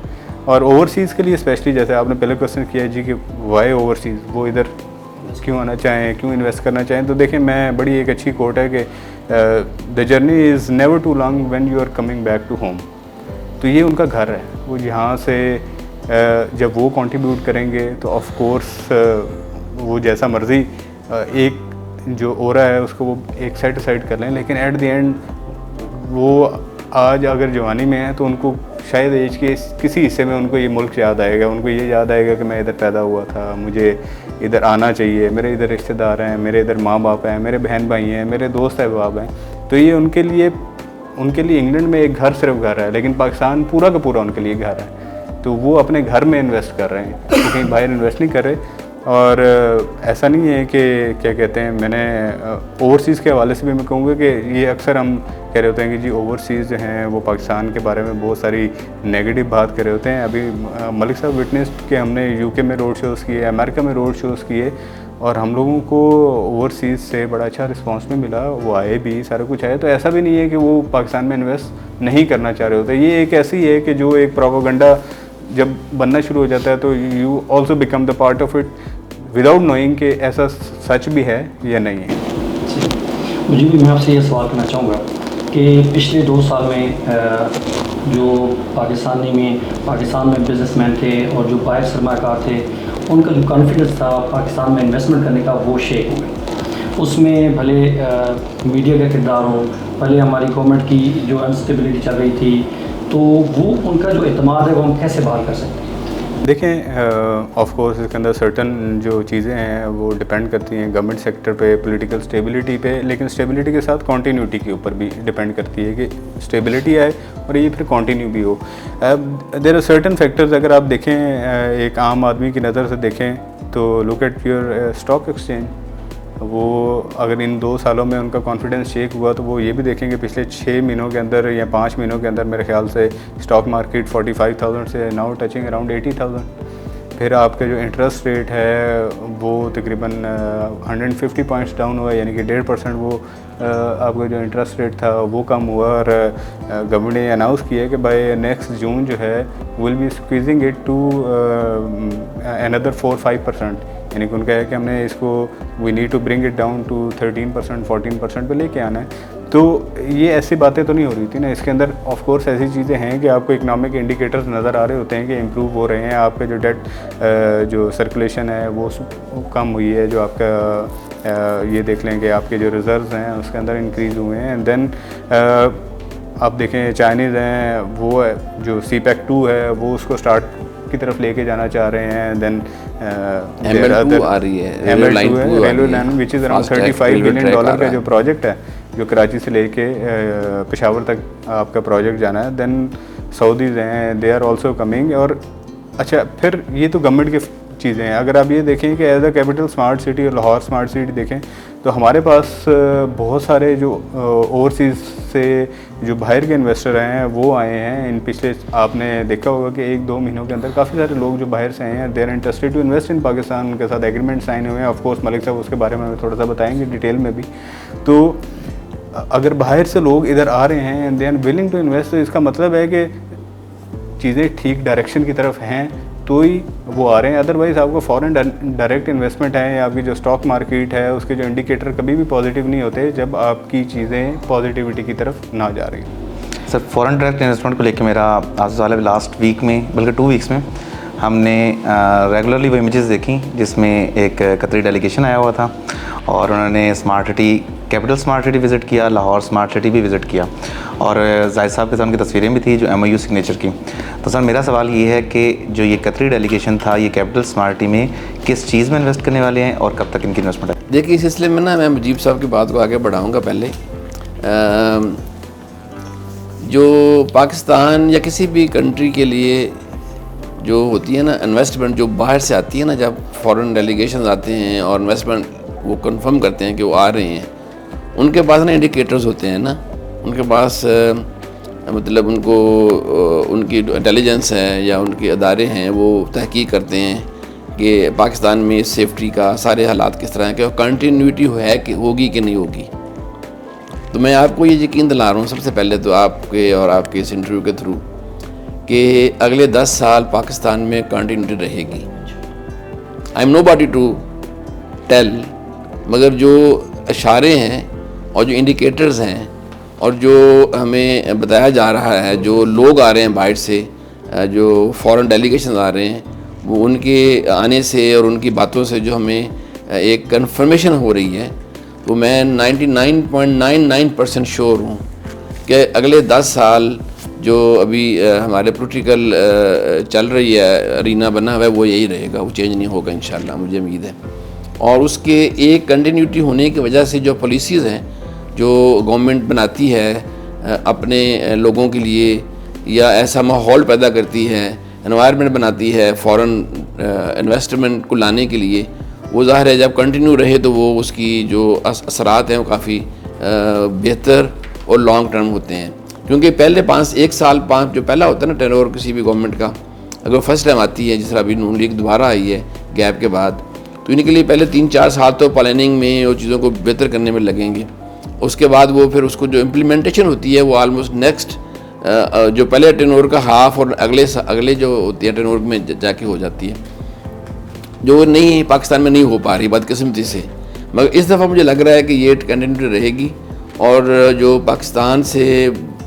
और ओवरसीज़ के लिए स्पेशली जैसे आपने पहले क्वेश्चन किया जी कि वाई ओवरसीज़, वो इधर क्यों आना चाहें, क्यों इन्वेस्ट करना चाहें। तो देखें मैं बड़ी एक अच्छी कोट है कि the journey is never too long when you are coming back to home. तो ये उनका घर है, वो यहाँ से जब वो कंट्रीब्यूट करेंगे तो ऑफ कोर्स वो जैसा मर्ज़ी एक जो हो रहा है उसको वो एक साइड साइड कर लें, लेकिन एट द एंड वो आज अगर जवानी में है तो उनको शायद एज के किसी हिस्से में उनको ये मुल्क याद आएगा, उनको ये याद आएगा कि मैं इधर पैदा हुआ था, मुझे इधर आना चाहिए, मेरे इधर रिश्तेदार हैं, मेरे इधर माँ बाप हैं, मेरे बहन भाई हैं, मेरे दोस्त अहबाब हैं। तो ये उनके लिए इंग्लैंड में एक घर सिर्फ घर है, लेकिन पाकिस्तान पूरा का पूरा उनके लिए घर है। तो वो अपने घर में इन्वेस्ट कर रहे हैं, तो कहीं बाहर इन्वेस्ट नहीं कर रहे। और ऐसा नहीं है कि क्या कहते हैं, मैंने ओवरसीज़ के हवाले से भी मैं कहूँगा कि ये अक्सर हम कह रहे होते हैं कि जी ओवरसीज़ जो हैं वो पाकिस्तान के बारे में बहुत सारी नेगेटिव बात कर रहे होते हैं। अभी मलिक साहब विटनेस के हमने यूके में रोड शोज़ किए, अमेरिका में रोड शोज़ किए, और हम लोगों को ओवरसीज़ से बड़ा अच्छा रिस्पांस भी मिला, वो आए भी, सारा कुछ आए। तो ऐसा भी नहीं है कि वो पाकिस्तान में इन्वेस्ट नहीं करना चाह रहे होते। ये एक ऐसी है कि जो एक प्रोपेगेंडा जब बनना शुरू हो जाता है तो you also become the part of it without knowing कि ऐसा सच भी है या नहीं है। मुझे भी मैं आपसे ये सवाल करना चाहूँगा कि पिछले 2 साल में जो पाकिस्तान में बिजनेसमैन थे और जो बाहर सरमाकार थे, उनका जो कॉन्फिडेंस था पाकिस्तान में इन्वेस्टमेंट करने का, वो शेक हो गया। उसमें भले मीडिया का किरदार हो, भले हमारी गवर्नमेंट की जो अनस्टेबिलिटी चल रही थी, तो वो उनका जो एतमाद है वो हम कैसे बहाल कर सकते हैं? देखें ऑफ कोर्स इसके अंदर सर्टन जो चीज़ें हैं वो डिपेंड करती हैं गवर्नमेंट सेक्टर पे, पॉलिटिकल स्टेबिलिटी पे, लेकिन स्टेबिलिटी के साथ कंटिन्यूटी के ऊपर भी डिपेंड करती है कि स्टेबिलिटी आए और ये फिर कंटिन्यू भी हो। There are certain factors. अगर आप देखें एक आम आदमी की नज़र से देखें तो look at your stock exchange, वो अगर इन 2 सालों में उनका कॉन्फिडेंस शेक हुआ तो वो ये भी देखेंगे पिछले 6 महीनों के अंदर या 5 महीनों के अंदर मेरे ख्याल से स्टॉक मार्केट 45,000 से नाउ टचिंग अराउंड 80,000। फिर आपका जो इंटरेस्ट रेट है वो तकरीबन 150 पॉइंट्स डाउन हुआ, यानी कि 1.5% वो आपका जो इंटरेस्ट रेट था वो कम हुआ। और गवर्नमेंट ने अनाउंस किया है कि बाय नेक्स्ट जून जो है will be squeezing it to another 4-5%, यानी कि उनका है कि हमने इसको we need to bring it down to 13% 14% पे लेके आना है। तो ये ऐसी बातें तो नहीं हो रही थी ना, इसके अंदर ऑफ कोर्स ऐसी चीज़ें हैं कि आपको इकनॉमिक इंडिकेटर्स नज़र आ रहे होते हैं कि इम्प्रूव हो रहे हैं, आपके जो डेट जो सर्कुलेशन है वो कम हुई है, जो आपका ये देख लें कि आपके जो रिज़र्व्स हैं उसके अंदर इंक्रीज़ हुए हैं। एंड देन आप देखें चाइनीज़ हैं वो जो CPEC 2 है वो उसको स्टार्ट की तरफ लेके जाना चाह रहे हैं। देन ML2 आ रही है, railway line which is around $35 billion का जो प्रोजेक्ट है, जो कराची से लेके पेशावर तक आपका प्रोजेक्ट जाना है। देन सऊदीज़ हैं, दे आर ऑल्सो कमिंग। और अच्छा फिर ये तो गवर्नमेंट की चीज़ें हैं। अगर आप ये देखें कि as a capital smart city और लाहौर स्मार्ट सिटी देखें तो हमारे पास बहुत सारे जो ओवरसीज़ से जो बाहर के इन्वेस्टर हैं वो आए हैं। इन पिछले आपने देखा होगा कि 1-2 महीनों के अंदर काफ़ी सारे लोग जो बाहर से आए हैं, they are interested to invest in Pakistan, उनके साथ एग्रीमेंट साइन हुए हैं। ऑफ कोर्स मलिक साहब उसके बारे में हमें थोड़ा सा बताएंगे डिटेल में भी। तो अगर बाहर से लोग इधर आ रहे हैं and they are willing to invest, तो इसका मतलब है कि चीज़ें ठीक डायरेक्शन की तरफ हैं तो ही वो आ रहे हैं। अदरवाइज़ आपको फॉरेन डायरेक्ट इन्वेस्टमेंट है या आपकी जो स्टॉक मार्केट है उसके जो इंडिकेटर कभी भी पॉजिटिव नहीं होते जब आपकी चीज़ें पॉजिटिविटी की तरफ ना जा रही। सर फॉरेन डायरेक्ट इन्वेस्टमेंट को लेकर मेरा आज वाले लास्ट वीक में बल्कि 2 वीक्स में हमने रेगुलरली वो इमेजेस देखी जिसमें एक कतरी डेलीगेशन आया हुआ था और उन्होंने smart city, capital smart city visit किया, लाहौर स्मार्ट सिटी भी विज़िट किया और जाहिद साहब के साथ उनकी तस्वीरें भी थी जो MOU सिग्नेचर की। तो सर मेरा सवाल ये है कि जो ये कतरी डेलीगेशन था ये कैपिटल स्मार्ट सिटी में किस चीज़ में इन्वेस्ट करने वाले हैं और कब तक इनकी इन्वेस्टमेंट है? देखिए इस सिलसिले में ना मैं मुजीब साहब की बात को आगे बढ़ाऊँगा। पहले जो पाकिस्तान या किसी भी कंट्री के लिए जो होती है ना इन्वेस्टमेंट जो बाहर से आती है ना, जब फॉरेन डेलीगेशन आते हैं और इन्वेस्टमेंट वो कंफर्म करते हैं कि वो आ रहे हैं, उनके पास ना इंडिकेटर्स होते हैं ना, उनके पास मतलब उनको उनकी इंटेलिजेंस है या उनके अदारे हैं, वो तहकीक करते हैं कि पाकिस्तान में सेफ्टी का सारे हालात किस तरह हैं, कि कंटिन्यूटी है कि होगी कि नहीं होगी। तो मैं आपको ये यकीन दिला रहा हूँ सबसे पहले तो आपके और आपके इस इंटरव्यू के थ्रू कि अगले 10 साल पाकिस्तान में कंटिन्यूटी रहेगी। I am nobody to tell, मगर जो इशारे हैं और जो इंडिकेटर्स हैं और जो हमें बताया जा रहा है, जो लोग आ रहे हैं बाहर से, जो फॉरेन डेलीगेशन आ रहे हैं, वो उनके आने से और उनकी बातों से जो हमें एक कन्फर्मेशन हो रही है, तो मैं 99.99% श्योर हूँ कि अगले 10 साल जो अभी हमारे पॉलिटिकल चल रही है, अरीना बना हुआ है, वो यही रहेगा, वो चेंज नहीं होगा इंशाल्लाह, मुझे उम्मीद है। और उसके एक कंटिन्यूटी होने की वजह से जो पॉलिसीज़ हैं जो गवर्नमेंट बनाती है अपने लोगों के लिए, या ऐसा माहौल पैदा करती है, एनवायरनमेंट बनाती है फॉरेन इन्वेस्टमेंट को लाने के लिए, वो ज़ाहिर है जब कंटिन्यू रहे तो वो उसकी जो असरात हैं वो काफ़ी बेहतर और लॉन्ग टर्म होते हैं। क्योंकि पहले 1 साल जो पहला होता है ना टेन्योर किसी भी गवर्नमेंट का, अगर फर्स्ट टाइम आती है, जिस तरह अभी नून लीग दोबारा आई है गैप के बाद, तो इनके लिए पहले 3-4 साल तो प्लानिंग में और चीज़ों को बेहतर करने में लगेंगे। उसके बाद वो फिर उसको जो इम्प्लीमेंटेशन होती है वो ऑलमोस्ट नेक्स्ट जो पहले टेन्योर का हाफ और अगले जो होती है टेन्योर में जाके हो जाती है, जो नहीं पाकिस्तान में नहीं हो पा रही बदकिस्मती से। मगर इस दफ़ा मुझे लग रहा है कि ये कंटिन्यूटी रहेगी और जो पाकिस्तान से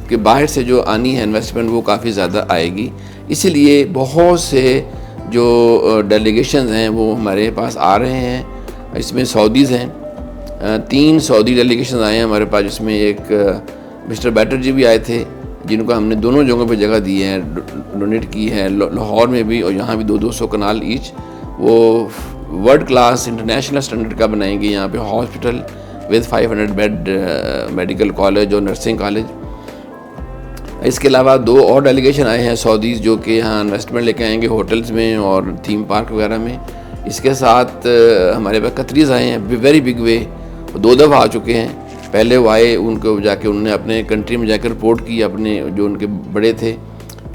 के बाहर से जो आनी है इन्वेस्टमेंट वो काफ़ी ज़्यादा आएगी। इसीलिए बहुत से जो डेलीगेशन हैं वो हमारे पास आ रहे हैं। इसमें सऊदीज़ हैं, 3 सऊदी डेलीगेशन आए हैं हमारे पास, जिसमें एक मिस्टर बैटर जी भी आए थे, जिनको हमने दोनों जगहों पे जगह दी है, डोनेट की है, लाहौर में भी और यहाँ भी 200 कनाल ईच। वो वर्ल्ड क्लास इंटरनेशनल स्टैंडर्ड का बनाएंगे यहाँ पे hospital with 500 bed medical college और नर्सिंग कॉलेज। इसके अलावा 2 और डेलीगेशन आए हैं सऊदीज़, जो कि यहाँ इन्वेस्टमेंट लेके आएंगे होटल्स में और थीम पार्क वगैरह में। इसके साथ हमारे पास कतरीज़ आए हैं, वेरी बिग वे, 2 दफ़ा आ चुके हैं। पहले वो आए, उनको जाके उन्होंने अपने कंट्री में जाकर रिपोर्ट की, अपने जो उनके बड़े थे,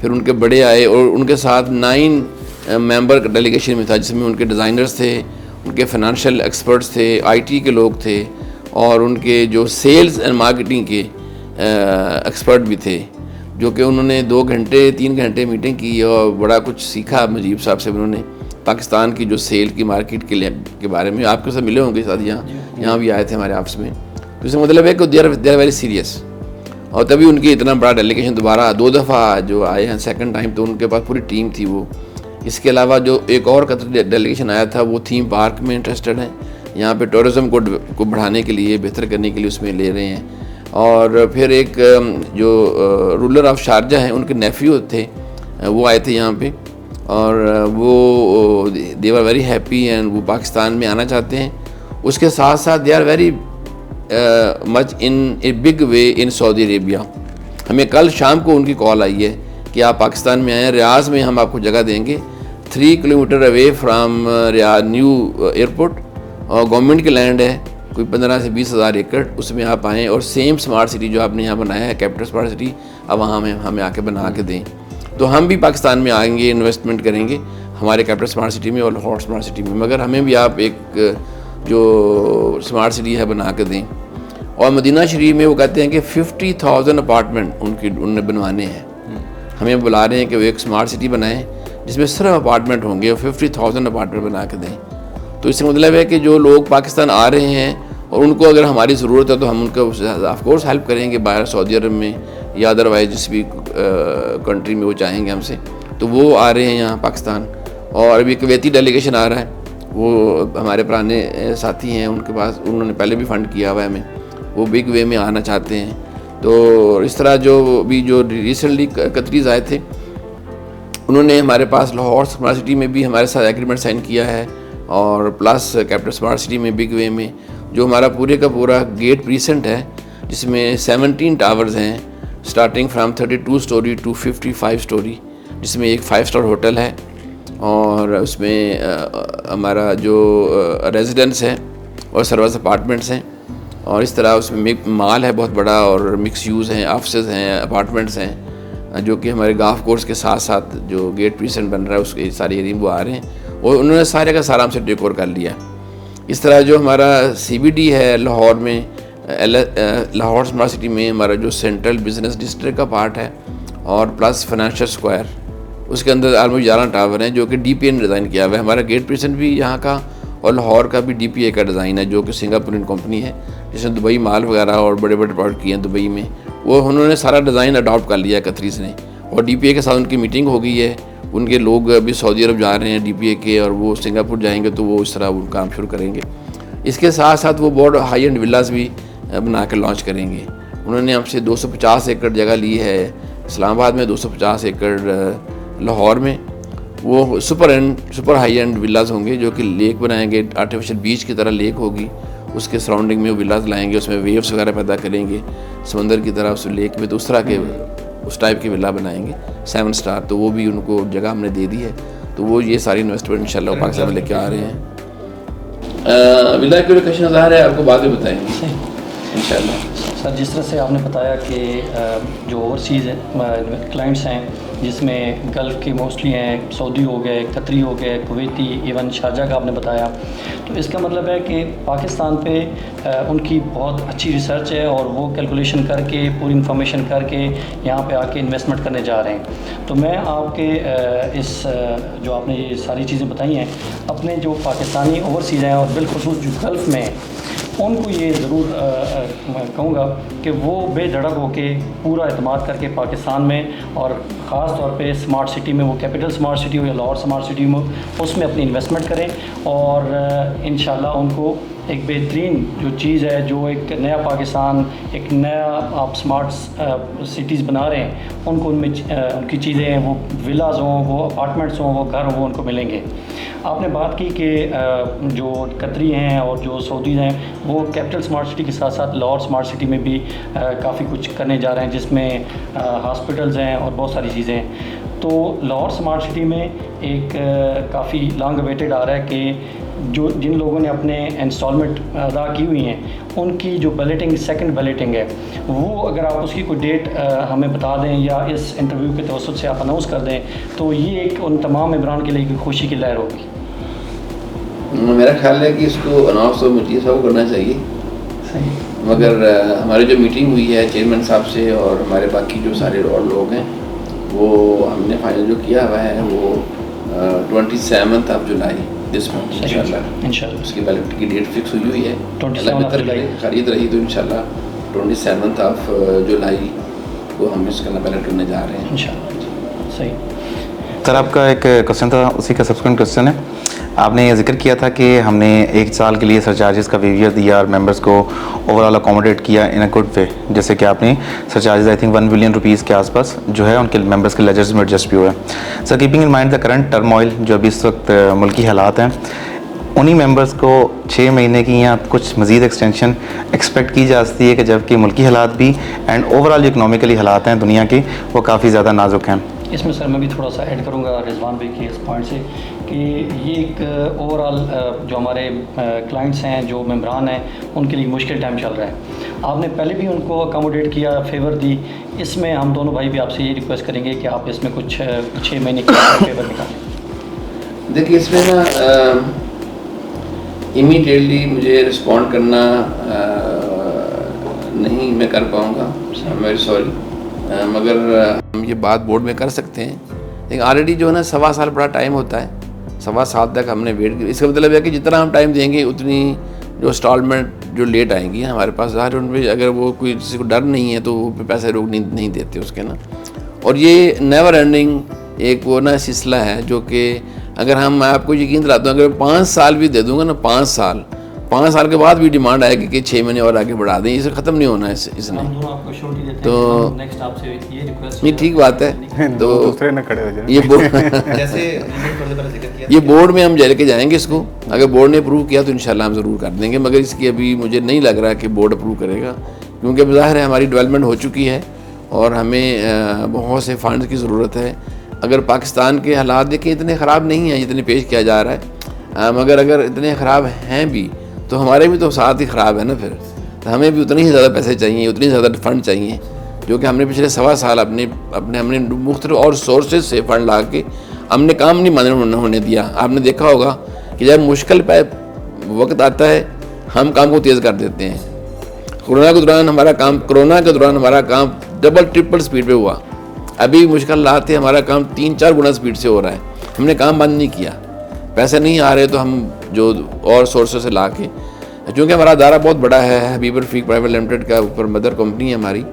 फिर उनके बड़े आए और उनके साथ 9 मेंबर डेलीगेशन में था, जिसमें उनके डिज़ाइनर्स थे, उनके फाइनेंशियल एक्सपर्ट्स थे, IT के लोग थे और उनके जो सेल्स एंड मार्केटिंग के एक्सपर्ट भी थे, जो कि उन्होंने 2 घंटे 3 घंटे मीटिंग की और बड़ा कुछ सीखा मुजीब साहब से। उन्होंने पाकिस्तान की जो सेल की मार्केट के बारे में आपके साथ मिले होंगे, साथ यहाँ भी आए थे हमारे ऑफिस में। तो इसका मतलब है कि दे आर वेरी सीरियस, और तभी उनकी इतना बड़ा डेलीगेशन दोबारा 2 दफ़ा जो आए हैं सेकंड टाइम, तो उनके पास पूरी टीम थी वो। इसके अलावा जो एक और कतर डेलीगेशन आया था वो थीम पार्क में इंटरेस्टेड है, यहाँ पे टूरिज़म को बढ़ाने के लिए, बेहतर करने के लिए उसमें ले रहे हैं। और फिर एक जो रूलर ऑफ शारजा हैं, उनके नेफ्यू थे, वो आए थे यहाँ पे, और वो they are very happy and वो पाकिस्तान में आना चाहते हैं। उसके साथ साथ they are very much in a big way in Saudi Arabia. हमें कल शाम को उनकी कॉल आई है कि आप पाकिस्तान में आएँ, रियाज में हम आपको जगह देंगे, 3 kilometre away from Riyadh new airport, और गवर्नमेंट की लैंड है, कोई 15 से 20 हज़ार एकड़, उसमें आप आएँ और सेम स्मार्ट सिटी जो आपने यहाँ बनाया है, कैपिटल स्मार्ट सिटी, अब वहाँ हमें आके बना के दें। तो हम भी पाकिस्तान में आएंगे, इन्वेस्टमेंट करेंगे हमारे कैपिटल स्मार्ट सिटी में और लाहौर स्मार्ट सिटी में, मगर हमें भी आप एक जो स्मार्ट सिटी है बना के दें। और मदीना शरीफ में वो कहते हैं कि 50,000 अपार्टमेंट उनने बनवाने हैं। हमें बुला रहे हैं कि वो एक स्मार्ट सिटी बनाएं जिसमें सिर्फ अपार्टमेंट होंगे और 50,000 अपार्टमेंट बना के दें। तो इससे मतलब है कि जो लोग पाकिस्तान आ रहे हैं और उनको अगर हमारी ज़रूरत है तो हम उनको ऑफ कोर्स हेल्प करेंगे, बाहर सऊदी अरब में या अदरवाइज जिस भी कंट्री में वो चाहेंगे हमसे, तो वो आ रहे हैं यहाँ पाकिस्तान। और अभी कुवैती डेलीगेशन आ रहा है, वो हमारे पुराने साथी हैं, उनके पास उन्होंने पहले भी फ़ंड किया हुआ है हमें, वो बिग वे में आना चाहते हैं। तो इस तरह जो रिसेंटली कतरीज़ आए थे, उन्होंने हमारे पास लाहौर स्मार्ट सिटी में भी हमारे साथ एग्रीमेंट साइन किया है, और प्लस कैपिटल स्मार्ट सिटी में बिग वे में जो हमारा पूरे का पूरा गेट प्रीसेंट है, जिसमें 17 टावर्स हैं starting from 32 storey to 55 storey, जिसमें एक 5 स्टार होटल है और उसमें हमारा जो रेजिडेंस है और सर्विस अपार्टमेंट्स हैं, और इस तरह उसमें माल है बहुत बड़ा, और मिक्स यूज़ हैं, ऑफिसेज हैं, अपार्टमेंट्स हैं, जो कि हमारे गाल्फ कोर्स के साथ साथ जो गेट प्रीसेंट बन रहा है उसके सारे एरिया वो आ रहे हैं, और उन्होंने सारे का सारा हमसे टेक ओवर कर लिया। इस तरह जो हमारा CBD है लाहौर में, लाहौर स्मार्ट सिटी में हमारा जो सेंट्रल बिजनेस डिस्ट्रिक्ट का पार्ट है और प्लस फाइनेंशियल स्क्वायर, उसके अंदर ऑलमोस्ट 11 टावर हैं जो कि DPA ने डिज़ाइन किया हुआ है। हमारा गेट प्रीसेंट भी यहाँ का और लाहौर का भी DPA का डिज़ाइन है, जो कि सिंगापुरियन कंपनी है जिसने दुबई माल वगैरह और बड़े बड़े प्रोडक्ट किए हैं दुबई में, वो उन्होंने सारा डिज़ाइन अडॉप्ट कर लिया है कतरीस ने, और DPA के साथ उनकी मीटिंग हो गई है। उनके लोग अभी सऊदी अरब जा रहे हैं DPA के, और वो सिंगापुर जाएंगे तो वो इस तरह वो काम शुरू करेंगे। इसके साथ साथ वो बहुत हाई एंड विलास भी बना कर लॉन्च करेंगे। उन्होंने हमसे 250 एकड़ जगह ली है इस्लामाबाद में, 250 एकड़ लाहौर में। वो सुपर हाई एंड विलास होंगे जो कि लेक बनाएंगे, आर्टिफिशियल बीच की तरह लेक होगी, उसके सराउंडिंग में वो विलास लाएंगे, उसमें वेव्स वगैरह पैदा करेंगे समंदर की तरह उस लेक में, तो उस तरह के उस टाइप की विला बनाएंगे 7 स्टार। तो वो भी उनको जगह हमने दे दी है, तो वो ये सारी इन्वेस्टमेंट इंशाल्लाह पाकिस्तान में लेके आ रहे हैं। विला की लोकेशन ज़ाहिर है आपको बाद में बताएंगे इंशाल्लाह। सर, जिस तरह से आपने बताया कि जो ओवरसीज़ क्लाइंट्स हैं जिसमें गल्फ़ के मोस्टली हैं, सऊदी हो गए, कतरी हो गए, कुवैती, इवन शारजाह का आपने बताया, तो इसका मतलब है कि पाकिस्तान पे उनकी बहुत अच्छी रिसर्च है और वो कैलकुलेशन करके पूरी इंफॉर्मेशन करके यहाँ पे आके इन्वेस्टमेंट करने जा रहे हैं। तो मैं आपके इस जो आपने ये सारी चीज़ें बताई हैं, अपने जो पाकिस्तानी ओवरसीज़ हैं और बिलखुसूस जो गल्फ़ में उनको ये ज़रूर कहूँगा कि वो बेधड़क होके पूरा एतमाद करके पाकिस्तान में और ख़ास तौर पे स्मार्ट सिटी में, वो कैपिटल स्मार्ट सिटी हो या लाहौर स्मार्ट सिटी में, उसमें अपनी इन्वेस्टमेंट करें और इंशाल्लाह उनको एक बेहतरीन जो चीज़ है, जो एक नया पाकिस्तान, एक नया आप स्मार्ट सिटीज़ बना रहे हैं, उनको उनमें उनकी चीज़ें हैं, वो विलाज हों, वो अपार्टमेंट्स हों, वो घर हों, उनको मिलेंगे। आपने बात की कि जो कतरी हैं और जो सऊदीज़ हैं वो कैपिटल स्मार्ट सिटी के साथ साथ लाहौर स्मार्ट सिटी में भी काफ़ी कुछ करने जा रहे हैं, जिसमें हॉस्पिटल्स हैं और बहुत सारी चीज़ें हैं। तो लाहौर स्मार्ट सिटी में एक काफ़ी लॉन्ग अवेटेड आ रहा है कि जो जिन लोगों ने अपने इंस्टॉलमेंट अदा की हुई हैं उनकी जो बैलेटिंग, सेकंड बैलेटिंग है, वो अगर आप उसकी कोई डेट हमें बता दें या इस इंटरव्यू के तवसत से आप अनाउंस कर दें, तो ये एक उन तमाम मेंबरान के लिए एक खुशी की लहर होगी। मेरा ख्याल है कि इसको अनाउंस तो मुझे सब करना चाहिए, सही, मगर हमारी जो मीटिंग हुई है चेयरमैन साहब से और हमारे बाकी जो सारे और लोग हैं, वो हमने फाइनल जो किया हुआ है वो 27 ऑफ जुलाई दिस मंथ इंशाल्लाह उसकी बैलेट की डेट फिक्स हुई है। 27 जुलाई खरीद रही तो इंशाल्लाह 27 ऑफ जुलाई को हम इसका बैलेट करने जा रहे हैं इंशाल्लाह। सही सर, आपका एक क्वेश्चन था, उसी का सब्सिक्वेंट क्वेश्चन है। आपने जिक्र किया था कि हमने 1 साल के लिए सरचार्जेस का वेवियर दिया और मेंबर्स को ओवरऑल अकोमोडेट किया इन अ गुड वे, जैसे कि आपने surcharges I think 1 billion rupees के आसपास जो है उनके मेंबर्स के लेजर्स में एडजस्ट भी हुआ है। Sir, keeping in mind the current turmoil जो अभी इस वक्त मुल्की हालात हैं, उन्हीं मेंबर्स को 6 महीने की या कुछ मज़ीद एक्सटेंशन एक्सपेक्ट की जा सकती है कि जबकि मुल्की हालात भी एंड ओवरऑल जो इकनॉमिकली हालात हैं दुनिया के वो काफ़ी ज़्यादा नाजुक हैं। इसमें सर मैं भी थोड़ा सा ऐड करूंगा रिजवान भाई के इस पॉइंट से कि ये एक ओवरऑल जो हमारे क्लाइंट्स हैं, जो मेंबरान हैं, उनके लिए मुश्किल टाइम चल रहा है। आपने पहले भी उनको अकोमोडेट किया, फेवर दी, इसमें हम दोनों भाई भी आपसे ये रिक्वेस्ट करेंगे कि आप इसमें कुछ 6 महीने का फेवर निकालें। देखिए, इसमें ना इमीडिएटली मुझे रिस्पॉन्ड करना नहीं मैं कर पाऊँगा, वेरी सॉरी, मगर हम ये बात बोर्ड में कर सकते हैं। लेकिन ऑलरेडी जो है ना 1.25 साल बड़ा टाइम होता है, 1.25 साल तक हमने वेट किया। इसका मतलब है कि जितना हम टाइम देंगे उतनी जो इंस्टॉलमेंट जो लेट आएंगी हमारे पास, ज़ाहिर उनमें अगर वो कोई किसी को डर नहीं है तो वो पैसे रोक नहीं देते उसके ना। और ये नेवर एंडिंग एक वो ना सिलसिला है जो कि अगर हम, मैं आपको यकीन दिलाता हूँ, अगर 5 साल भी दे दूँगा ना, 5 साल के बाद भी डिमांड आएगी कि 6 महीने और आगे बढ़ा दें, इसे ख़त्म नहीं होना है इसने। तो नेक्स्ट आपसे ये रिक्वेस्ट, नहीं ठीक बात है, तो दूसरे न खड़े हो जाए। ये बोर्ड में हम लेके जाएंगे इसको, अगर बोर्ड ने अप्रूव किया तो इंशाल्लाह हम ज़रूर कर देंगे, मगर इसकी अभी मुझे नहीं लग रहा कि बोर्ड अप्रूव करेगा, क्योंकि ज़ाहिर है हमारी डेवलपमेंट हो चुकी है और हमें बहुत से फंड्स की ज़रूरत है। अगर पाकिस्तान के हालात देखें इतने ख़राब नहीं हैं जितने पेश किया जा रहा है, मगर अगर इतने ख़राब हैं भी तो हमारे भी तो साथ ही ख़राब है ना। फिर तो हमें भी उतने ही ज़्यादा पैसे चाहिए, उतनी ज़्यादा फ़ंड चाहिए, जो कि हमने पिछले 1.25 साल हमने मुख्तलिफ और सोर्सेज से फ़ंड ला के हमने काम नहीं माने होने दिया। आपने देखा होगा कि जब मुश्किल पे वक्त आता है हम काम को तेज़ कर देते हैं। कोरोना के दौरान हमारा काम डबल ट्रिपल स्पीड पे हुआ। अभी मुश्किल लाते हमारा काम 3-4 गुना स्पीड से हो रहा है। हमने काम बंद नहीं किया, पैसे नहीं आ रहे तो हम जो और सोर्सेज से ला के, चूँकि हमारा अदारा बहुत बड़ा है, हबीब रफ़ीक प्राइवेट लिमिटेड का ऊपर मदर कंपनी है हमारी,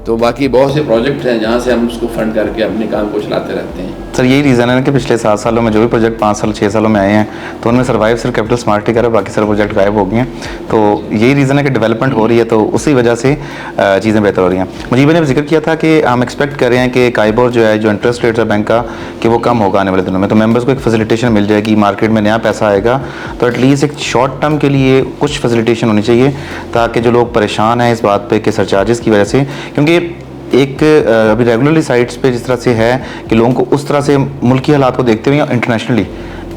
तो बाकी बहुत से प्रोजेक्ट हैं जहाँ से हम उसको फंड करके अपने काम को चलाते रहते हैं। सर यही रीज़न है ना कि पिछले 7 सालों में जो भी प्रोजेक्ट 5 साल 6 सालों में आए हैं तो उनमें सर्वाइव सिर्फ कैपिटल स्मार्ट ही करा, बाकी सारे प्रोजेक्ट गायब हो गए हैं। तो यही रीज़न है कि डेवलपमेंट हो रही है, तो उसी वजह से चीज़ें बेहतर हो रही हैं। मुझीब ने जिक्र किया था कि हम एक्सपेक्ट कर रहे हैं कि काइबोर जो है, जो इंटरेस्ट रेट है बैंक का, कि वो कम होगा आने वाले दिनों में, तो मेंबर्स को एक फैसिलिटेशन मिल जाएगी, मार्केट में नया पैसा आएगा तो एटलीस्ट एक शॉर्ट टर्म के लिए कुछ फैसिलिटेशन होनी चाहिए, ताकि जो लोग परेशान हैं इस बात पे कि सरचार्जेस की वजह से, क्योंकि एक अभी रेगुलरली साइट्स पे जिस तरह से है कि लोगों को उस तरह से मुल्की हालात को देखते हुए इंटरनेशनली,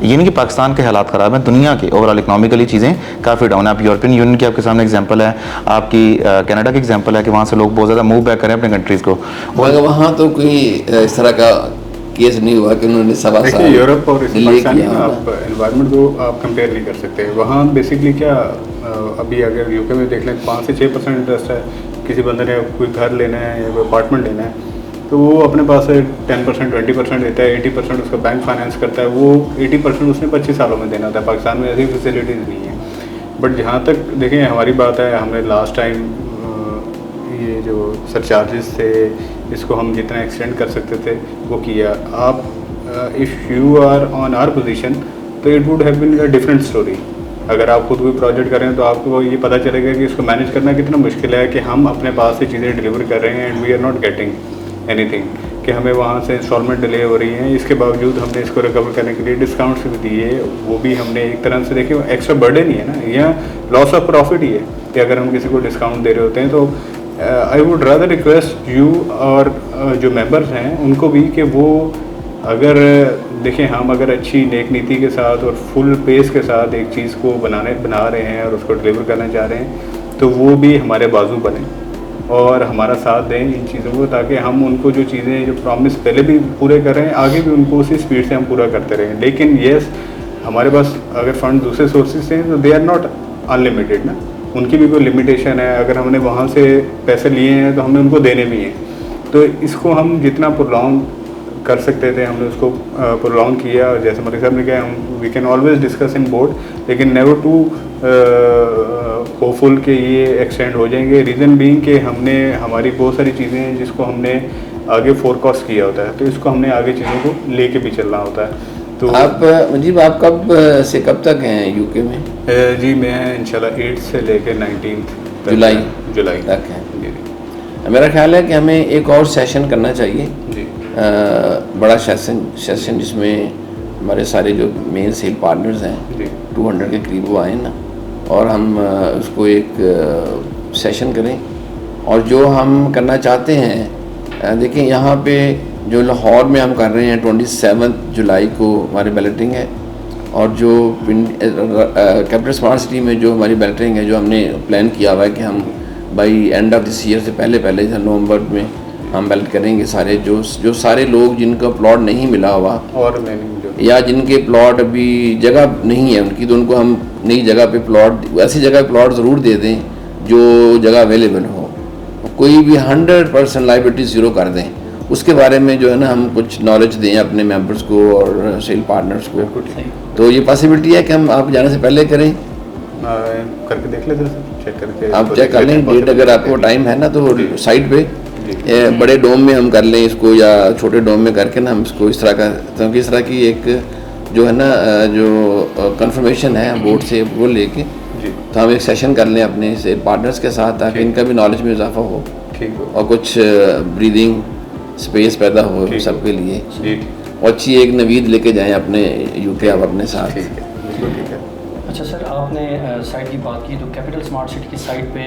ये नहीं कि पाकिस्तान के हालात ख़राब हैं, दुनिया के ओवरऑल इकोनॉमिकली चीज़ें काफ़ी डाउन है। आप यूरोपियन यूनियन की आपके सामने एग्जांपल है, आपकी कनाडा की एग्जांपल है कि वहाँ से लोग बहुत ज़्यादा मूव बैक करें अपने कंट्रीज़ को। मगर वहाँ तो कोई इस तरह का केस नहीं हुआ कि उन्होंने 1.25 साल यूरोप और पाकिस्तान में आप एनवायरनमेंट को आप कंपेयर नहीं कर सकते। वहाँ बेसिकली क्या, अभी अगर यूके में देख लें 5 से 6% इंटरेस्ट है, किसी बंदे ने कोई घर लेना है या कोई अपार्टमेंट लेना है तो वो अपने पास से 10% 20% देता है, 80% उसका बैंक फाइनेंस करता है, वो 80% उसने 25 सालों में देना था। पाकिस्तान में ऐसी फैसिलिटीज़ नहीं है। बट जहाँ तक देखें हमारी बात है, हमने लास्ट टाइम ये जो सरचार्जेस थे इसको हम जितना एक्सटेंड कर सकते थे वो किया। आप if you are on our position तो it would have been a different story. अगर आप खुद कोई प्रोजेक्ट करें तो आपको ये पता चलेगा कि इसको मैनेज करना कितना मुश्किल है, कि हम अपने पास से चीज़ें डिलीवर कर रहे हैं and we are not getting anything, कि हमें वहाँ से इंस्टॉलमेंट डिले हो रही है। इसके बावजूद हमने इसको रिकवर करने के लिए डिस्काउंट्स भी दिए, वो भी हमने एक तरह से देखे एक्स्ट्रा बर्डन ही है ना, यह लॉस ऑफ प्रॉफिट ही है कि अगर हम किसी को डिस्काउंट दे रहे होते हैं। तो I would rather request you और जो मेंबर्स हैं उनको भी कि वो अगर देखें हम अगर अच्छी नेक नीति के साथ और फुल पेस के साथ एक चीज़ को बना रहे हैं और उसको डिलीवर करना चाह रहे हैं तो वो भी हमारे बाजू बने और हमारा साथ दें इन चीज़ों को, ताकि हम उनको जो चीज़ें जो प्रॉमिस पहले भी पूरे कर रहे हैं आगे भी उनको उसी स्पीड से हम पूरा करते रहें। लेकिन येस, हमारे पास अगर फंड दूसरे सोर्सेज से हैं तो दे आर नॉट अनलिमिटेड ना, उनकी भी कोई लिमिटेशन है। अगर हमने वहाँ से पैसे लिए हैं तो हमें उनको देने भी हैं। तो इसको हम जितना प्रोलॉन्ग कर सकते थे हमने उसको प्रोलॉन्ग किया। और जैसे मलिक साहब ने कहा, हम we can always discuss in board, लेकिन नेवर टू होपफुल कि ये एक्सटेंड हो जाएंगे। रीज़न बीइंग कि हमने हमारी बहुत सारी चीज़ें हैं जिसको हमने आगे फोरकास्ट किया होता है, तो इसको हमने आगे चीज़ों को लेके भी चलना होता है। तो आप मुझीब आप कब से कब तक हैं यूके में? जी मैं इंशाल्लाह 8 से लेकर 19 जुलाई तक हैं। मेरा ख्याल है कि हमें एक और सेशन करना चाहिए जी, बड़ा सेशन जिसमें हमारे सारे जो मेन सेल पार्टनर्स हैं जी 200 के करीब वो आए ना, और हम उसको एक सेशन करें। और जो हम करना चाहते हैं, देखिए यहाँ पे जो लाहौर में हम कर रहे हैं 27 जुलाई को हमारी बैलेटिंग है, और जो कैपिटल स्मार्ट सिटी में जो हमारी बैलेटिंग है, जो हमने प्लान किया हुआ है कि हम by end of this year से पहले नवंबर में हम बैलेट करेंगे सारे जो सारे लोग जिनका प्लॉट नहीं मिला हुआ और या जिनके प्लॉट अभी जगह नहीं है उनकी, तो उनको हम नई जगह पे प्लॉट, ऐसी जगह पे प्लॉट ज़रूर दे दें जो जगह अवेलेबल हो। कोई भी 100% लायबिलिटी ज़ीरो कर दें, उसके बारे में जो है ना हम कुछ नॉलेज दें अपने मेंबर्स को और सेल पार्टनर्स को। तो ये पॉसिबिलिटी है कि हम आप जाने से पहले करें, करके देख लेते हैं, चेक करके आप चेक कर लें डेट, अगर आपको टाइम है ना तो साइट पे बड़े डोम में हम कर लें इसको, या छोटे डोम में करके ना हम इसको इस तरह का, क्योंकि इस तरह की एक जो है ना जो कंफर्मेशन है बोर्ड से वो लेके तो हम एक सेशन कर लें अपने से पार्टनर्स के साथ, ताकि इनका भी नॉलेज में इजाफा हो और कुछ ब्रीदिंग स्पेस पैदा हो सबके लिए, और अच्छी एक नवीद लेके जाएं अपने यूके आप अपने साथ। अच्छा सर, आपने साइट की बात की, तो कैपिटल स्मार्ट सिटी की साइट पे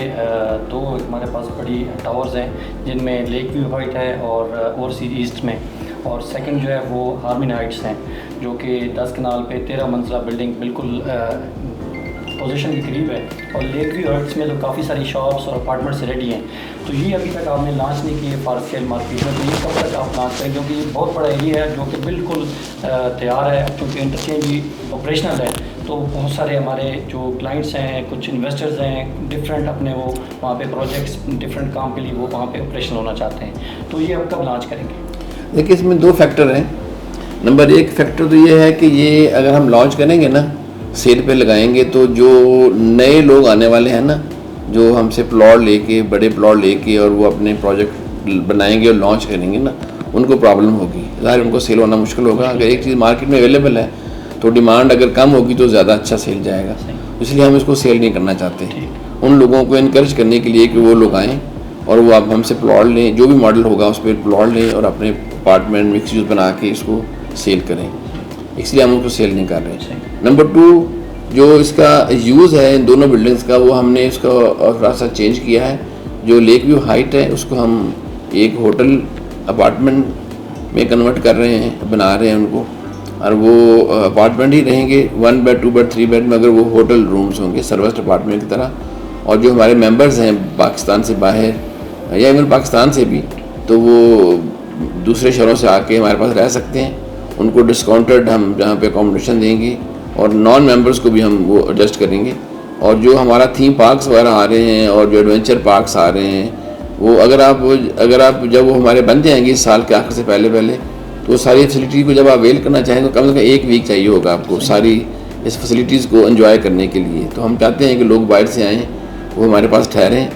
दो हमारे पास बड़ी टावर्स हैं जिनमें लेक व्यू हाइट है और ओवरसीज ईस्ट में, और सेकंड जो है वो हार्मिन हाइट्स हैं, जो कि 10 कनाल पे 13 मंजिला बिल्डिंग बिल्कुल पोजीशन के करीब है। और लेक व्यू हाइट्स में तो काफ़ी सारी शॉप्स और अपार्टमेंट्स रेडी हैं। तो ये अभी तक आपने लॉन्च नहीं किए फॉर सेल मार्केट में, तो ये कब तक आप लॉन्च करें, क्योंकि ये बहुत बड़ा एरिया है जो कि बिल्कुल तैयार है, क्योंकि इंटरचेंज भी ऑपरेशनल है। तो बहुत सारे हमारे जो क्लाइंट्स हैं, कुछ इन्वेस्टर्स हैं, डिफरेंट अपने वो वहाँ पे प्रोजेक्ट्स डिफरेंट काम के लिए वो वहाँ पे ऑपरेशनल होना चाहते हैं। तो ये अब कब लॉन्च करेंगे? देखिए, इसमें 2 फैक्टर हैं। नंबर 1 फैक्टर तो ये है कि ये अगर हम लॉन्च करेंगे ना, सेल पे लगाएंगे, तो जो नए लोग आने वाले हैं ना, जो हमसे प्लॉट लेके, बड़े प्लॉट लेके और वो अपने प्रोजेक्ट बनाएंगे और लॉन्च करेंगे ना, उनको प्रॉब्लम होगी, ज़ाहिर उनको सेल होना मुश्किल होगा। अगर एक चीज़ मार्केट में अवेलेबल है तो डिमांड अगर कम होगी तो ज़्यादा अच्छा सेल जाएगा, इसलिए हम इसको सेल नहीं करना चाहते। उन लोगों को इनकरेज करने के लिए कि वो लोग आएँ और वो आप हमसे प्लॉट लें, जो भी मॉडल होगा उस पर प्लॉट लें और अपने अपार्टमेंट मिक्स यूज़ बना के इसको सेल करें, इसलिए हम उसको सेल नहीं कर रहे। नंबर 2, जो इसका यूज़ है इन दोनों बिल्डिंग्स का, वो हमने इसका थोड़ा सा चेंज किया है। जो लेक व्यू हाइट है उसको हम एक होटल अपार्टमेंट में कन्वर्ट कर रहे हैं, बना रहे हैं उनको, और वो अपार्टमेंट ही रहेंगे, 1 बेड 2 बेड 3 बेड में, अगर वो होटल रूम्स होंगे सर्विस्ड अपार्टमेंट की तरह। और जो हमारे मेंबर्स हैं पाकिस्तान से बाहर या इवन पाकिस्तान से भी, तो वो दूसरे शहरों से आके हमारे पास रह सकते हैं। उनको डिस्काउंटेड हम जहाँ पे अकोमोडेशन देंगे और नॉन मेंबर्स को भी हम वो एडजस्ट करेंगे। और जो हमारा थीम पार्क्स वगैरह आ रहे हैं और जो एडवेंचर पार्क्स आ रहे हैं, वो अगर आप जब वो हमारे बन जाएंगे इस साल के आखिर से पहले तो सारी फैसिलिटी को जब आप अवेल करना चाहें तो कम से कम 1 वीक चाहिए होगा आपको सारी इस फैसिलिटीज़ को एंजॉय करने के लिए। तो हम चाहते हैं कि लोग बाहर से आएँ, वो हमारे पास ठहरें,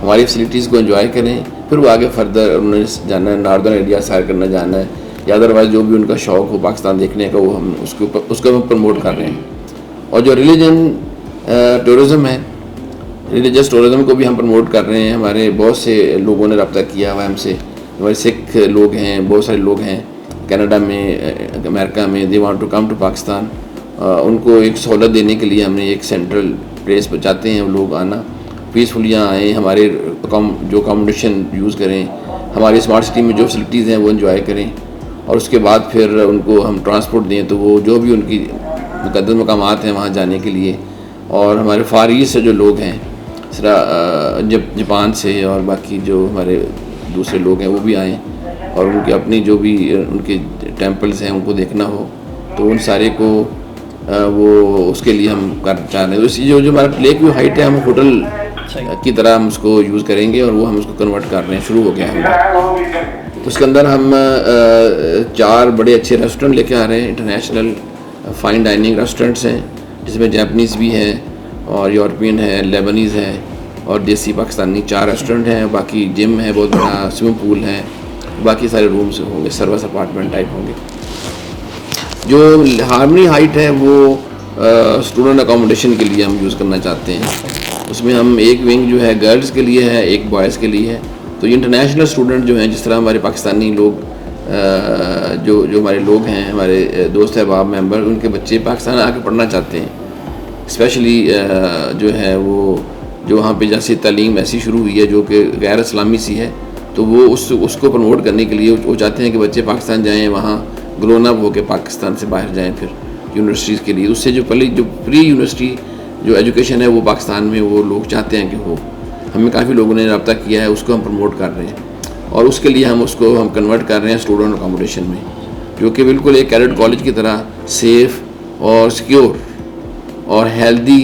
हमारी फैसिलिटीज़ को एंजॉय करें, फिर वो आगे फर्दर उन्होंने जाना है, नॉर्दर्न एरिया सैर करना जाना है, या अदरवाइज़ जो भी उनका शौक़ हो पाकिस्तान देखने का, वो हम उसको हम प्रमोट कर रहे हैं। और जो रिलीजन टूरिज़म है, रिलीजियस टूरिज़म को भी हम प्रमोट कर रहे हैं। हमारे बहुत से लोगों ने रब्ता किया हुआ है हमसे, हमारे सिख लोग हैं, बहुत सारे लोग हैं कनाडा में, अमेरिका में, they want to come to Pakistan. उनको एक सहूलत देने के लिए हमने एक सेंट्रल प्लेस पर चाहते हैं लोग आना, पीसफुल यहाँ आएँ, हमारे जो अकोमोडेशन यूज़ करें, हमारी स्मार्ट सिटी में जो फैसिलिटीज़ हैं वो एंजॉय करें, और उसके बाद फिर उनको हम ट्रांसपोर्ट दें, तो वो जो भी उनकी मुक़द्दस मकामात हैं वहाँ जाने के लिए। और हमारे फार ईस्ट से जो लोग हैं, जापान से और बाकी जो हमारे दूसरे लोग हैं, वो भी आएँ और उनके अपनी जो भी उनके टेम्पल्स हैं उनको देखना हो, तो उन सारे को वो उसके लिए हम कर चाह रहे हैं। तो इसी जो हमारा लेक व्यू हाइट है, हम होटल की तरह हम उसको यूज़ करेंगे और वो हम उसको कन्वर्ट कर रहे हैं, शुरू हो गया है। तो उसके अंदर हम 4 बड़े अच्छे रेस्टोरेंट लेके आ रहे हैं, इंटरनेशनल फ़ाइन डाइनिंग रेस्टोरेंट्स हैं, जिसमें जापानीज़ भी हैं और यूरोपियन है, लेबनीज़ है और देसी पाकिस्तानी 4 रेस्टोरेंट हैं। बाकी जिम है, बहुत बड़ा स्विमिंग पूल है, बाकी सारे रूम्स होंगे, सर्विस अपार्टमेंट टाइप होंगे। जो हार्मनी हाइट है वो स्टूडेंट अकोमोडेशन के लिए हम यूज़ करना चाहते हैं। उसमें हम एक विंग जो है गर्ल्स के लिए है, एक बॉयज़ के लिए है। तो इंटरनेशनल स्टूडेंट जो हैं, जिस तरह हमारे पाकिस्तानी लोग जो हमारे लोग हैं, हमारे दोस्त अहबाब मेंबर, उनके बच्चे पाकिस्तान आके पढ़ना चाहते हैं, स्पेशली जो है वो जो वहाँ पे जैसे तालीम ऐसी शुरू हुई है जो कि गैर इस्लामी सी है, तो वो उसको प्रमोट करने के लिए वो चाहते हैं कि बच्चे पाकिस्तान जाएँ, वहाँ ग्रोन अप होकर पाकिस्तान से बाहर जाएँ फिर यूनिवर्सिटीज़ के लिए। उससे जो प्री यूनिवर्सिटी जो एजुकेशन है वो पाकिस्तान में वो लोग चाहते हैं कि हो। हमें काफ़ी लोगों ने रब्ता किया है, उसको हम प्रमोट कर रहे हैं और उसके लिए हम कन्वर्ट कर रहे हैं स्टूडेंट अकोमोडेशन में, जो कि बिल्कुल एक कैडेट कॉलेज की तरह सेफ़ और सिक्योर और हेल्दी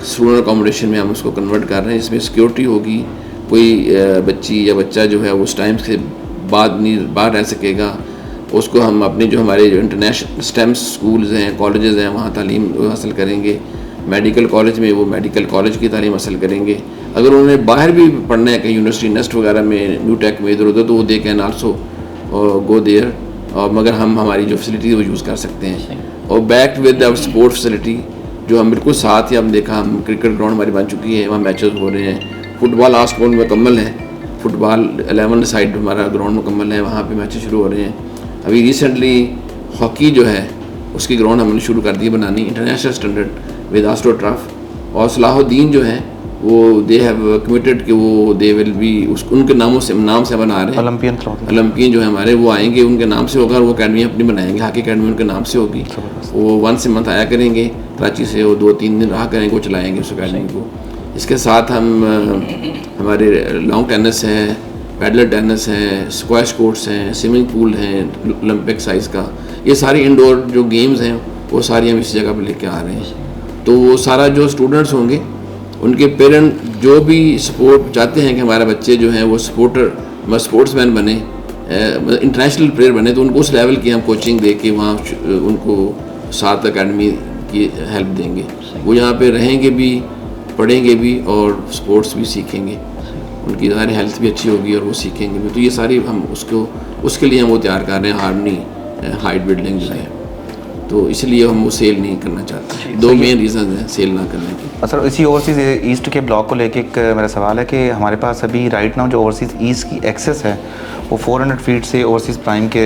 स्टूडेंट अकोमोडेशन में हम उसको कन्वर्ट कर रहे हैं। इसमें सिक्योरिटी होगी, कोई बच्ची या बच्चा जो है उस टाइम से बाहर रह सकेगा। उसको हम अपने जो हमारे जो इंटरनेशनल स्टेम स्कूल्स हैं, कॉलेजेस हैं, वहाँ तालीम हासिल करेंगे। मेडिकल कॉलेज में वो मेडिकल कॉलेज की तालीम हासिल करेंगे। अगर उन्होंने बाहर भी पढ़ना है कहीं यूनिवर्सिटी नेस्ट वगैरह में, न्यू टेक में, इधर उधर, तो वो they can also go there, और मगर हम हमारी जो फैसिलिटी है वो यूज़ कर सकते हैं। और back with our sport facility जो हम बिल्कुल साथ ही, हम देखा हम क्रिकेट ग्राउंड हमारी बन चुकी है, वहाँ मैचेस हो रहे हैं। फुटबॉल आसपास मुकम्मल है, फुटबॉल 11 साइड हमारा ग्राउंड मुकम्मल है, वहाँ पे मैचेस शुरू हो रहे हैं। अभी रिसेंटली हॉकी जो है उसकी ग्राउंड हमने शुरू कर दी बनानी international standard with astro turf. और सलाहुद्दीन जो है वो दे हैव कमिटेड कि वो दे विल बी उनके नाम से बना रहे हैं। ओलंपियन जो है हमारे वो आएंगे, उनके नाम से होगा और वो अकेडमी अपनी बनाएंगे, हॉकी अकेडमी उनके नाम से होगी। वो वंस ए मंथ आया करेंगे कराची से, वो 2-3 दिन रहा करेंगे, वो चलाएंगे उस अकेडमी को। इसके साथ हम हमारे लॉन्ग टेनिस है, पैडलर टेनिस है, स्क्वैश कोर्ट्स हैं, स्विमिंग पूल हैं ओलंपिक साइज़ का, ये सारी इंडोर जो गेम्स हैं वो सारी हम इस जगह पर लेके आ रहे हैं। तो वो सारा जो स्टूडेंट्स होंगे उनके पेरेंट जो भी सपोर्ट चाहते हैं कि हमारे बच्चे जो हैं वो स्पोर्ट्समैन बने, इंटरनेशनल प्लेयर बने, तो उनको उस लेवल की हम कोचिंग दे के वहाँ उनको 7 अकेडमी की हेल्प देंगे। वो यहाँ पे रहेंगे भी, पढ़ेंगे भी और स्पोर्ट्स भी सीखेंगे, उनकी ज़ाहिर हेल्थ भी अच्छी होगी और वो सीखेंगे भी। तो ये सारी हम उसके लिए हम वो तैयार कर रहे हैं, हार्मनी हाइट बिल्डिंग जो है, तो इसलिए हम वो सेल नहीं करना चाहते। 2 मेन रीज़न हैं सेल ना करने के। सर इसी ओवरसीज़ ईस्ट के ब्लॉक को लेके एक मेरा सवाल है कि हमारे पास अभी राइट नाउ जो ओवरसीज़ ईस्ट की एक्सेस है वो 400 फीट से ओवरसीज़ प्राइम के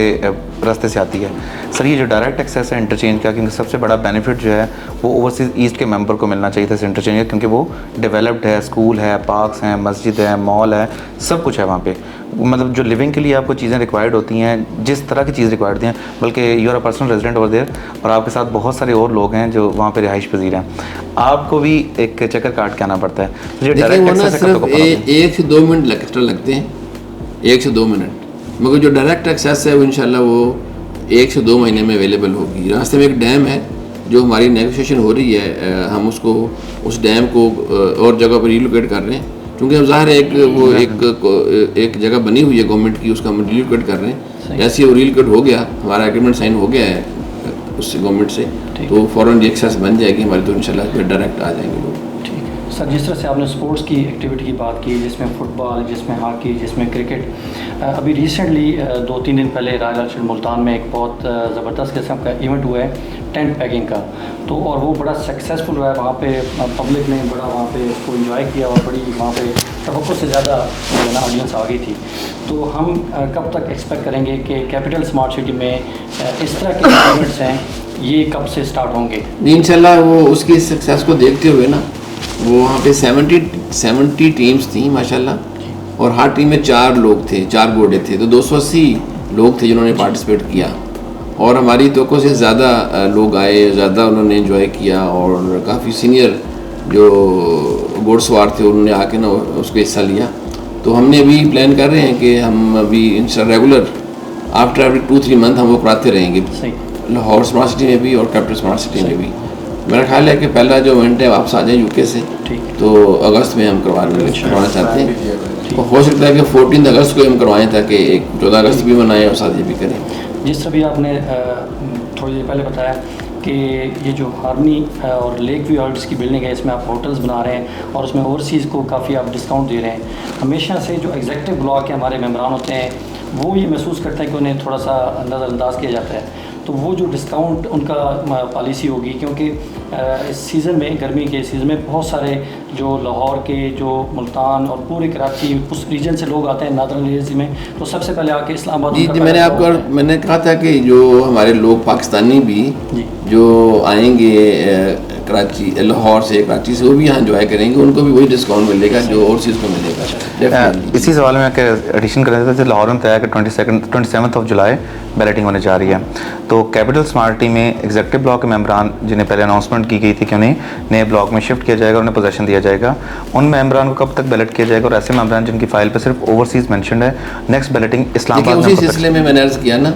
रास्ते से आती है। सर ये जो डायरेक्ट एक्सेस है इंटरचेंज का, क्योंकि सबसे बड़ा बेनिफिट जो है वो ओवरसीज़ ईस्ट के मेंबर को मिलना चाहिए था इस इंटरचेंज का, क्योंकि वो डेवलप्ड है, स्कूल है, पार्क्स हैं, मस्जिद है, मॉल है, सब कुछ है वहाँ पे। मतलब जो लिविंग के लिए आपको चीज़ें रिक्वायर्ड होती हैं, जिस तरह की चीज़ रिक्वायर्ड होती हैं, बल्कि you are a personal resident over there और आपके साथ बहुत सारे और लोग हैं जो वहाँ पे रिहाइश पजीर हैं, आपको भी एक चक्कर काट के आना पड़ता है। देखिए वो ना सिर्फ 1 से 2 मिनट एक्स्ट्रा लगते हैं, 1 से 2 मिनट, मगर जो डायरेक्ट एक्सेस है वो इंशाल्लाह वो 1 से 2 महीने में अवेलेबल होगी। रास्ते में एक डैम है जो हमारी नेगोशिएशन हो रही है, हम उसको उस डैम को और जगह पर रिलोकेट कर रहे हैं, क्योंकि हम ज़ाहिर है एक जगह बनी हुई है गवर्नमेंट की, उसका हम रिलोकेट कर रहे हैं। जैसे वो रिलोकेट हो गया, हमारा एग्रीमेंट साइन हो गया है उससे गवर्नमेंट से, तो फ़ौरन एक्सेस बन जाएगी हमारी, तो इंशाल्लाह फिर डायरेक्ट आ जाएंगे लोग। सर जिस तरह से आपने स्पोर्ट्स की एक्टिविटी की बात की, जिसमें फुटबॉल, जिसमें हॉकी, जिसमें क्रिकेट, अभी रिसेंटली 2-3 दिन पहले राजल मुल्तान में एक बहुत ज़बरदस्त किस्म का इवेंट हुआ है टेंट पैकिंग का, तो और वो बड़ा सक्सेसफुल हुआ है। वहाँ पे पब्लिक ने बड़ा वहाँ पे उसको एंजॉय किया और बड़ी वहाँ पे तवक्को से ज़्यादा ऑडियंस आ गई थी। तो हम कब तक एक्सपेक्ट करेंगे कि कैपिटल स्मार्ट सिटी में इस तरह के इवेंट्स हैं, ये कब से स्टार्ट होंगे? इंशाल्लाह वो उसकी सक्सेस को देखते हुए ना, वो वहाँ पे 70 टीम्स थी माशाल्लाह, और हर टीम में 4 लोग थे, 4 घोड़े थे, तो 280 लोग थे जिन्होंने पार्टिसिपेट किया, और हमारी तवक्को से ज़्यादा लोग आए, ज़्यादा उन्होंने एंजॉय किया, और काफ़ी सीनियर जो घोड़सवार थे उन्होंने आके ना उसको हिस्सा लिया। तो हमने अभी प्लान कर रहे हैं कि हम अभी रेगुलर आफ्टर एवरी 2-3 मंथ हम वो कराते रहेंगे, लाहौर स्मार्ट सिटी में भी और कैपिटल स्मार्ट सिटी में भी। मेरा ख्याल है कि पहला जो इवेंट है वापस आ जाए यूके से, तो अगस्त में हम करवाना चाहते हैं, और हो सकता है कि 14 अगस्त को हम करवाएं ताकि 14 अगस्त भी मनाएं और शादी भी करें। जिस तरह भी आपने थोड़ी देर पहले बताया कि ये जो हार्मनी और लेक व्यू आर्ट्स की बिल्डिंग है, इसमें आप होटल्स बना रहे हैं और उसमें ओवरसीज़ को काफ़ी आप डिस्काउंट दे रहे हैं। हमेशा से जो एग्जेक्टिव ब्लॉक के हमारे मेम्बरान होते हैं वो ये महसूस करते हैं कि उन्हें थोड़ा सा नज़रअंदाज किया जाता है, तो वो जो डिस्काउंट उनका पॉलिसी होगी, क्योंकि इस सीज़न में, गर्मी के सीज़न में बहुत सारे जो लाहौर के, जो मुल्तान और पूरे कराची उस रीजन से लोग आते हैं नादरन एरियाज में, तो सबसे पहले आके इस्लामाबाद। जी मैंने कहा था कि जो हमारे लोग पाकिस्तानी भी जो आएंगे कराची, लाहौर से, कराची से, वो भी यहाँ एंजॉय करेंगे, उनको भी वही डिस्काउंट मिलेगा जो ओवरसीज़ को मिलेगा। इसी सवाल में एडिशन कर रहे थे, लाहौर में तय कि 27 जुलाई बैलेटिंग होने जा रही है, तो कैपिटल स्मार्टी में एग्जेक्टिव ब्लॉक के मेम्बरान जिन्हें पहले अनाउंसमेंट की गई थी कि उन्हें नए ब्लॉक में शिफ्ट किया जाएगा, उन्हें पोजीशन दिया जाएगा, उन मेम्बरान को कब तक बैलेट किया जाएगा, और ऐसे मेम्बरान जिनकी फाइल पर सिर्फ ओवरसीज़ मैंशनड है, नेक्स्ट बैलेटिंग इस्लामाबाद में। उसी सिलसिले में मैंने अर्ज़ किया ना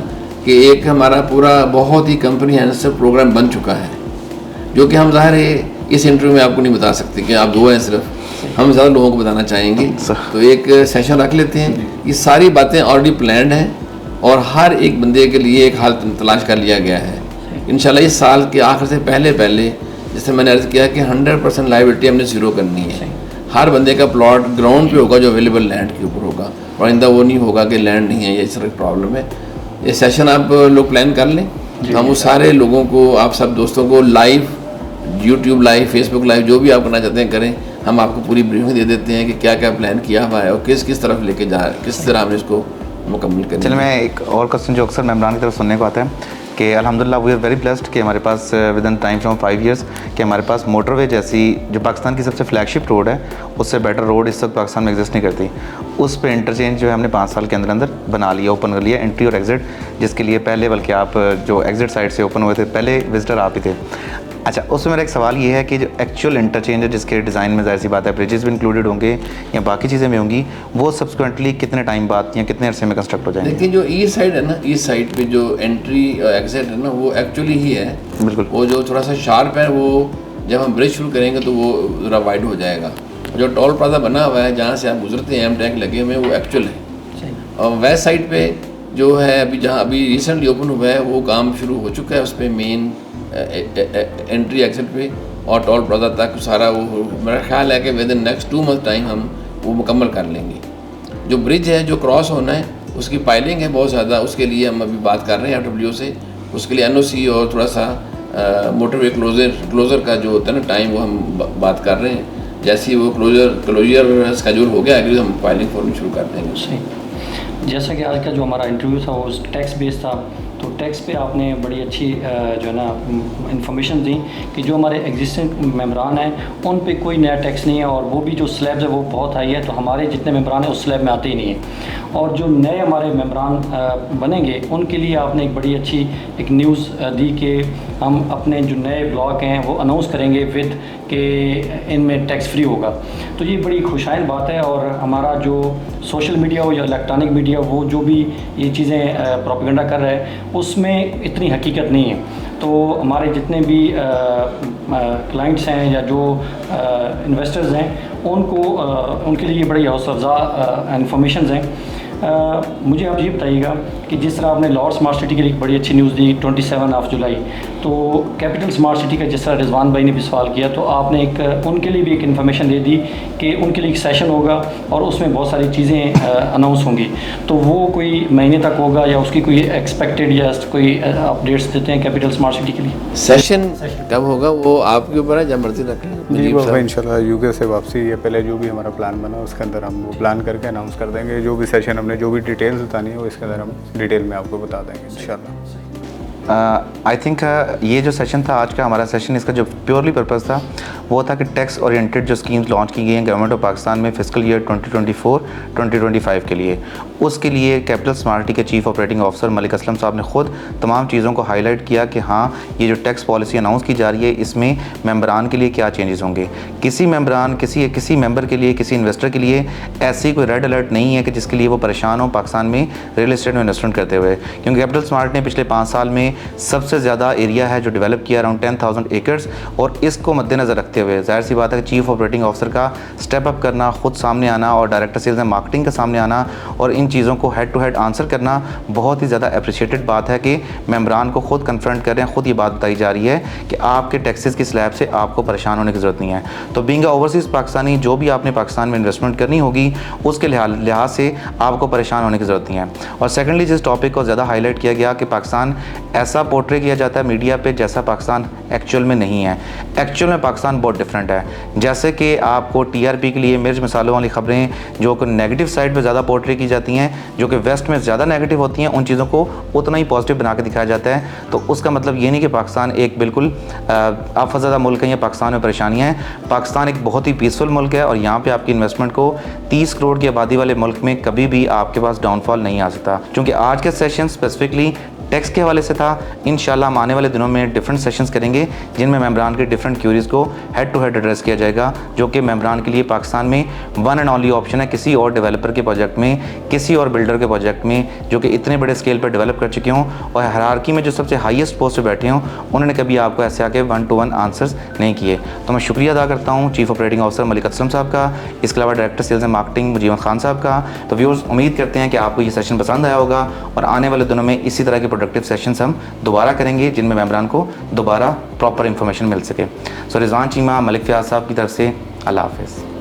कि एक हमारा पूरा बहुत ही कंप्रीहेंसिव प्रोग्राम बन चुका है, जो कि हम ज़ाहिर है इस इंटरव्यू में आपको नहीं बता सकते कि आप 2 हैं सिर्फ, हम ज़्यादा लोगों को बताना चाहेंगे, तो एक सेशन रख लेते हैं। ये सारी बातें ऑलरेडी प्लान्ड हैं और हर एक बंदे के लिए एक हाल तलाश कर लिया गया है। इंशाल्लाह इस साल के आखिर से पहले जैसे मैंने अर्ज़ किया कि 100% लायबिलिटी हमने ज़ीरो करनी है। हर बंदे का प्लॉट ग्राउंड पे होगा जो अवेलेबल लैंड के ऊपर होगा, और आइंदा वो नहीं होगा कि लैंड नहीं है, ये इस तरह की प्रॉब्लम है। ये सेशन आप लोग प्लान कर लें, हम उस सारे लोगों को, आप सब दोस्तों को live, YouTube live, Facebook live, जो भी आप करना चाहते हैं करें, हम आपको पूरी ब्रीफिंग दे देते हैं कि क्या क्या प्लान किया हुआ है और किस तरफ लेके जा रहे हैं, किस तरह हमने इसको मुकम्मल करें। चलिए मैं एक और क्वेश्चन जो अक्सर मेम्बरान की तरफ सुनने को आता है कि अल्हम्दुलिल्लाह वी आर वेरी ब्लेस्ड कि हमारे पास within time from 5 years कि हमारे पास मोटरवे जैसी जो पाकिस्तान की सबसे फ्लैगशिप रोड है, उससे बेटर रोड इस वक्त पाकिस्तान में एग्जिस्ट नहीं करती। उस पे इंटरचेंज जो है हमने 5 साल के अंदर अंदर बना लिया, ओपन कर लिया, एंट्री और एग्ज़िट, जिसके लिए पहले बल्कि आप जो एग्ज़िट साइड से ओपन हुए थे पहले विजिटर आप ही थे। अच्छा, उसमें मेरा एक सवाल ये है कि जो एक्चुअल इंटरचेंज है जिसके डिज़ाइन में ज़ाहिर सी बात है ब्रिजेस भी इंक्लूडेड होंगे या बाकी चीज़ें भी होंगी, वो सब्सिक्वेंटली कितने टाइम बाद या कितने अरसे में कंस्ट्रक्ट हो जाएंगे? लेकिन जो ईस्ट साइड है ना, ईस्ट साइड पे जो एंट्री और एग्जिट है ना, वो एक्चुअली ही है। बिल्कुल। वो जो थोड़ा सा शार्प है, वो जब हम ब्रिज शुरू करेंगे तो वो ज़रा वाइड हो जाएगा। जो टोल प्लाजा बना हुआ है जहाँ से आप गुजरते हैं, एम टैग लगे हुए हैं, वो एक्चुअल है। और वेस्ट साइड पे जो है अभी जहाँ अभी रिसेंटली ओपन हुआ है, वो काम शुरू हो चुका है उस पर मेन एंट्री एग्जिट पे और टोल प्लाजा तक सारा वो मेरा ख्याल है कि with in next 2 month time हम वो मुकम्मल कर लेंगे। जो ब्रिज है जो क्रॉस होना है उसकी पाइलिंग है बहुत ज़्यादा, उसके लिए हम अभी बात कर रहे हैं FWO से, उसके लिए NOC और थोड़ा सा मोटरवे क्लोज़र का जो होता है ना टाइम, वो हम बात कर रहे हैं। जैसे ही वो क्लोजर स्केड्यूल हो गया अगली हम फाइलिंग फॉर्म शुरू कर देंगे। सही। जैसा कि आज का जो हमारा इंटरव्यू था वो टैक्स बेस्ड था, तो टैक्स पे आपने बड़ी अच्छी जो है ना इंफॉर्मेशन दी कि जो हमारे एग्जिस्टिंग मेंबरान हैं उन पे कोई नया टैक्स नहीं है, और वो भी जो स्लैब्स है वो बहुत हाई है, तो हमारे जितने मेंबरान हैं उस स्लैब में आते ही नहीं है। और जो नए हमारे मेंबरान बनेंगे उनके लिए आपने एक बड़ी अच्छी एक न्यूज़ दी कि हम अपने जो नए ब्लॉक हैं वो अनाउंस करेंगे विद कि इनमें टैक्स फ्री होगा। तो ये बड़ी खुशहाल बात है, और हमारा जो सोशल मीडिया हो या इलेक्ट्रॉनिक मीडिया वो जो भी ये चीज़ें प्रोपेगेंडा कर रहा है उसमें इतनी हकीकत नहीं है। तो हमारे जितने भी क्लाइंट्स हैं या जो इन्वेस्टर्स हैं उनको उनके लिए बड़ी हौसला अफ़ज़ा इन्फॉर्मेशन हैं। मुझे आप ये बताइएगा कि जिस तरह आपने लाहौर स्मार्ट सिटी के लिए एक बड़ी अच्छी न्यूज़ दी 27 जुलाई, तो कैपिटल स्मार्ट सिटी का जिस तरह रिजवान भाई ने भी सवाल किया, तो आपने एक उनके लिए भी एक इन्फॉर्मेशन दे दी कि उनके लिए एक सेशन होगा और उसमें बहुत सारी चीज़ें अनाउंस होंगी। तो वो कोई महीने तक होगा या उसकी कोई एक्सपेक्टेड या कोई अपडेट्स देते हैं कैपिटल स्मार्ट सिटी के लिए? सेशन कब होगा वो आपके ऊपर है, जब मर्जी रखें। जी, वो इंशाल्लाह यूके से वापसी है, पहले जो भी हमारा प्लान बना उसके अंदर हम वो प्लान करके अनाउंस कर देंगे। जो भी सेशन हमने जो भी डिटेल्स बतानी है वो इसके अंदर हम डिटेल में आपको बता देंगे इंशाल्लाह। आई थिंक ये जो सेशन था आज का हमारा सेशन, इसका जो प्योरली पर्पज़ था वो था कि टैक्स ओरिएंटेड जो स्कीम्स लॉन्च की गई हैं गवर्नमेंट ऑफ पाकिस्तान में फिस्कल ईयर 2024-2025 के लिए, उसके लिए कैपिटल स्मार्ट सिटी के chief operating officer Malik Aslam साहब ने ख़ुद तमाम चीज़ों को हाईलाइट किया कि हाँ ये जो टैक्स पॉलिसी अनाउंस की जा रही है इसमें मेंबरान के लिए क्या चेंजेस होंगे। किसी मेंबरान किसी मेंबर के लिए, किसी इन्वेस्टर के लिए ऐसी कोई रेड अलर्ट नहीं है कि जिसके लिए वो परेशान हो पाकिस्तान में रियल एस्टेट में इन्वेस्टमेंट करते हुए, क्योंकि कैपिटल स्मार्ट ने पिछले 5 साल में सबसे ज़्यादा एरिया है जो डेवलप किया अराउंड 10,000 एकर्स, और इसको मद्देनज़र रखते हुए जाहिर सी बात है कि चीफ ऑपरेटिंग ऑफिसर का स्टेप अप करना, ख़ुद सामने आना और डायरेक्टर सेल्स एंड मार्केटिंग का सामने आना और इन चीज़ों को हेड टू हेड आंसर करना बहुत ही ज़्यादा अप्रिशिएटेड बात है कि मेंबरान को खुद कन्फ्रंट कर रहे हैं। ख़ुद ये बात बताई जा रही है कि आपके टैक्सेस की स्लैब से आपको परेशान होने की ज़रूरत नहीं है। तो बीइंग ओवरसीज़ पाकिस्तानी जो भी आपने पाकिस्तान में इन्वेस्टमेंट करनी होगी उसके लिहाज से आपको परेशान होने की ज़रूरत नहीं है। और सेकेंडली जिस टॉपिक को ज़्यादा हाईलाइट किया गया कि पाकिस्तान ऐसा पोर्ट्रे किया जाता है मीडिया पे जैसा पाकिस्तान एक्चुअल में नहीं है। एक्चुअल में पाकिस्तान बहुत डिफरेंट है। जैसे कि आपको टीआरपी के लिए मिर्च मसालों वाली खबरें जो कि नेगेटिव साइड पे ज़्यादा पोर्ट्रे की जाती हैं, जो कि वेस्ट में ज़्यादा नेगेटिव होती हैं, उन चीज़ों को उतना ही पॉजिटिव बना के दिखाया जाता है। तो उसका मतलब ये नहीं कि पाकिस्तान एक बिल्कुल आफतज़दा मुल्क है या पाकिस्तान में परेशानियाँ हैं। पाकिस्तान एक बहुत ही पीसफुल मुल्क है और यहाँ पर आपकी इन्वेस्टमेंट को 30 करोड़ की आबादी वाले मुल्क में कभी भी आपके पास डाउनफॉल नहीं आ सकता। क्योंकि आज के सेशन स्पेसिफिकली टैक्स के हवाले से था। इंशाल्लाह हम आने वाले दिनों में डिफरेंट सेशंस करेंगे जिनमें मेंबरान के डिफरेंट क्यूरीज़ को हेड टू हेड एड्रेस किया जाएगा, जो कि मेंबरान के लिए पाकिस्तान में वन एंड ओनली ऑप्शन है। किसी और डेवलपर के प्रोजेक्ट में, किसी और बिल्डर के प्रोजेक्ट में जो कि इतने बड़े स्केल पर डेवलप कर चुके हों और हायरार्की में जो सबसे हाईएस्ट पोस्ट पर बैठे हों, उन्होंने कभी आपको ऐसे आके 1-to-1 आंसर्स नहीं किए। तो मैं शुक्रिया अदा करता हूँ chief operating officer Malik Aslam sahab का, इसके अलावा director sales and marketing Mujeeb Khan sahab का। तो व्यूअर्स उम्मीद करते हैं कि आपको ये सेशन पसंद आया होगा और आने वाले दिनों में इसी तरह के प्रोडक्टिव सेशंस हम दोबारा करेंगे जिनमें मेंबरान को दोबारा प्रॉपर इंफॉर्मेशन मिल सके। सो रिजवान चीमा, मलिक फ़याज़ साहब की तरफ से अल्लाह हाफ़िज़।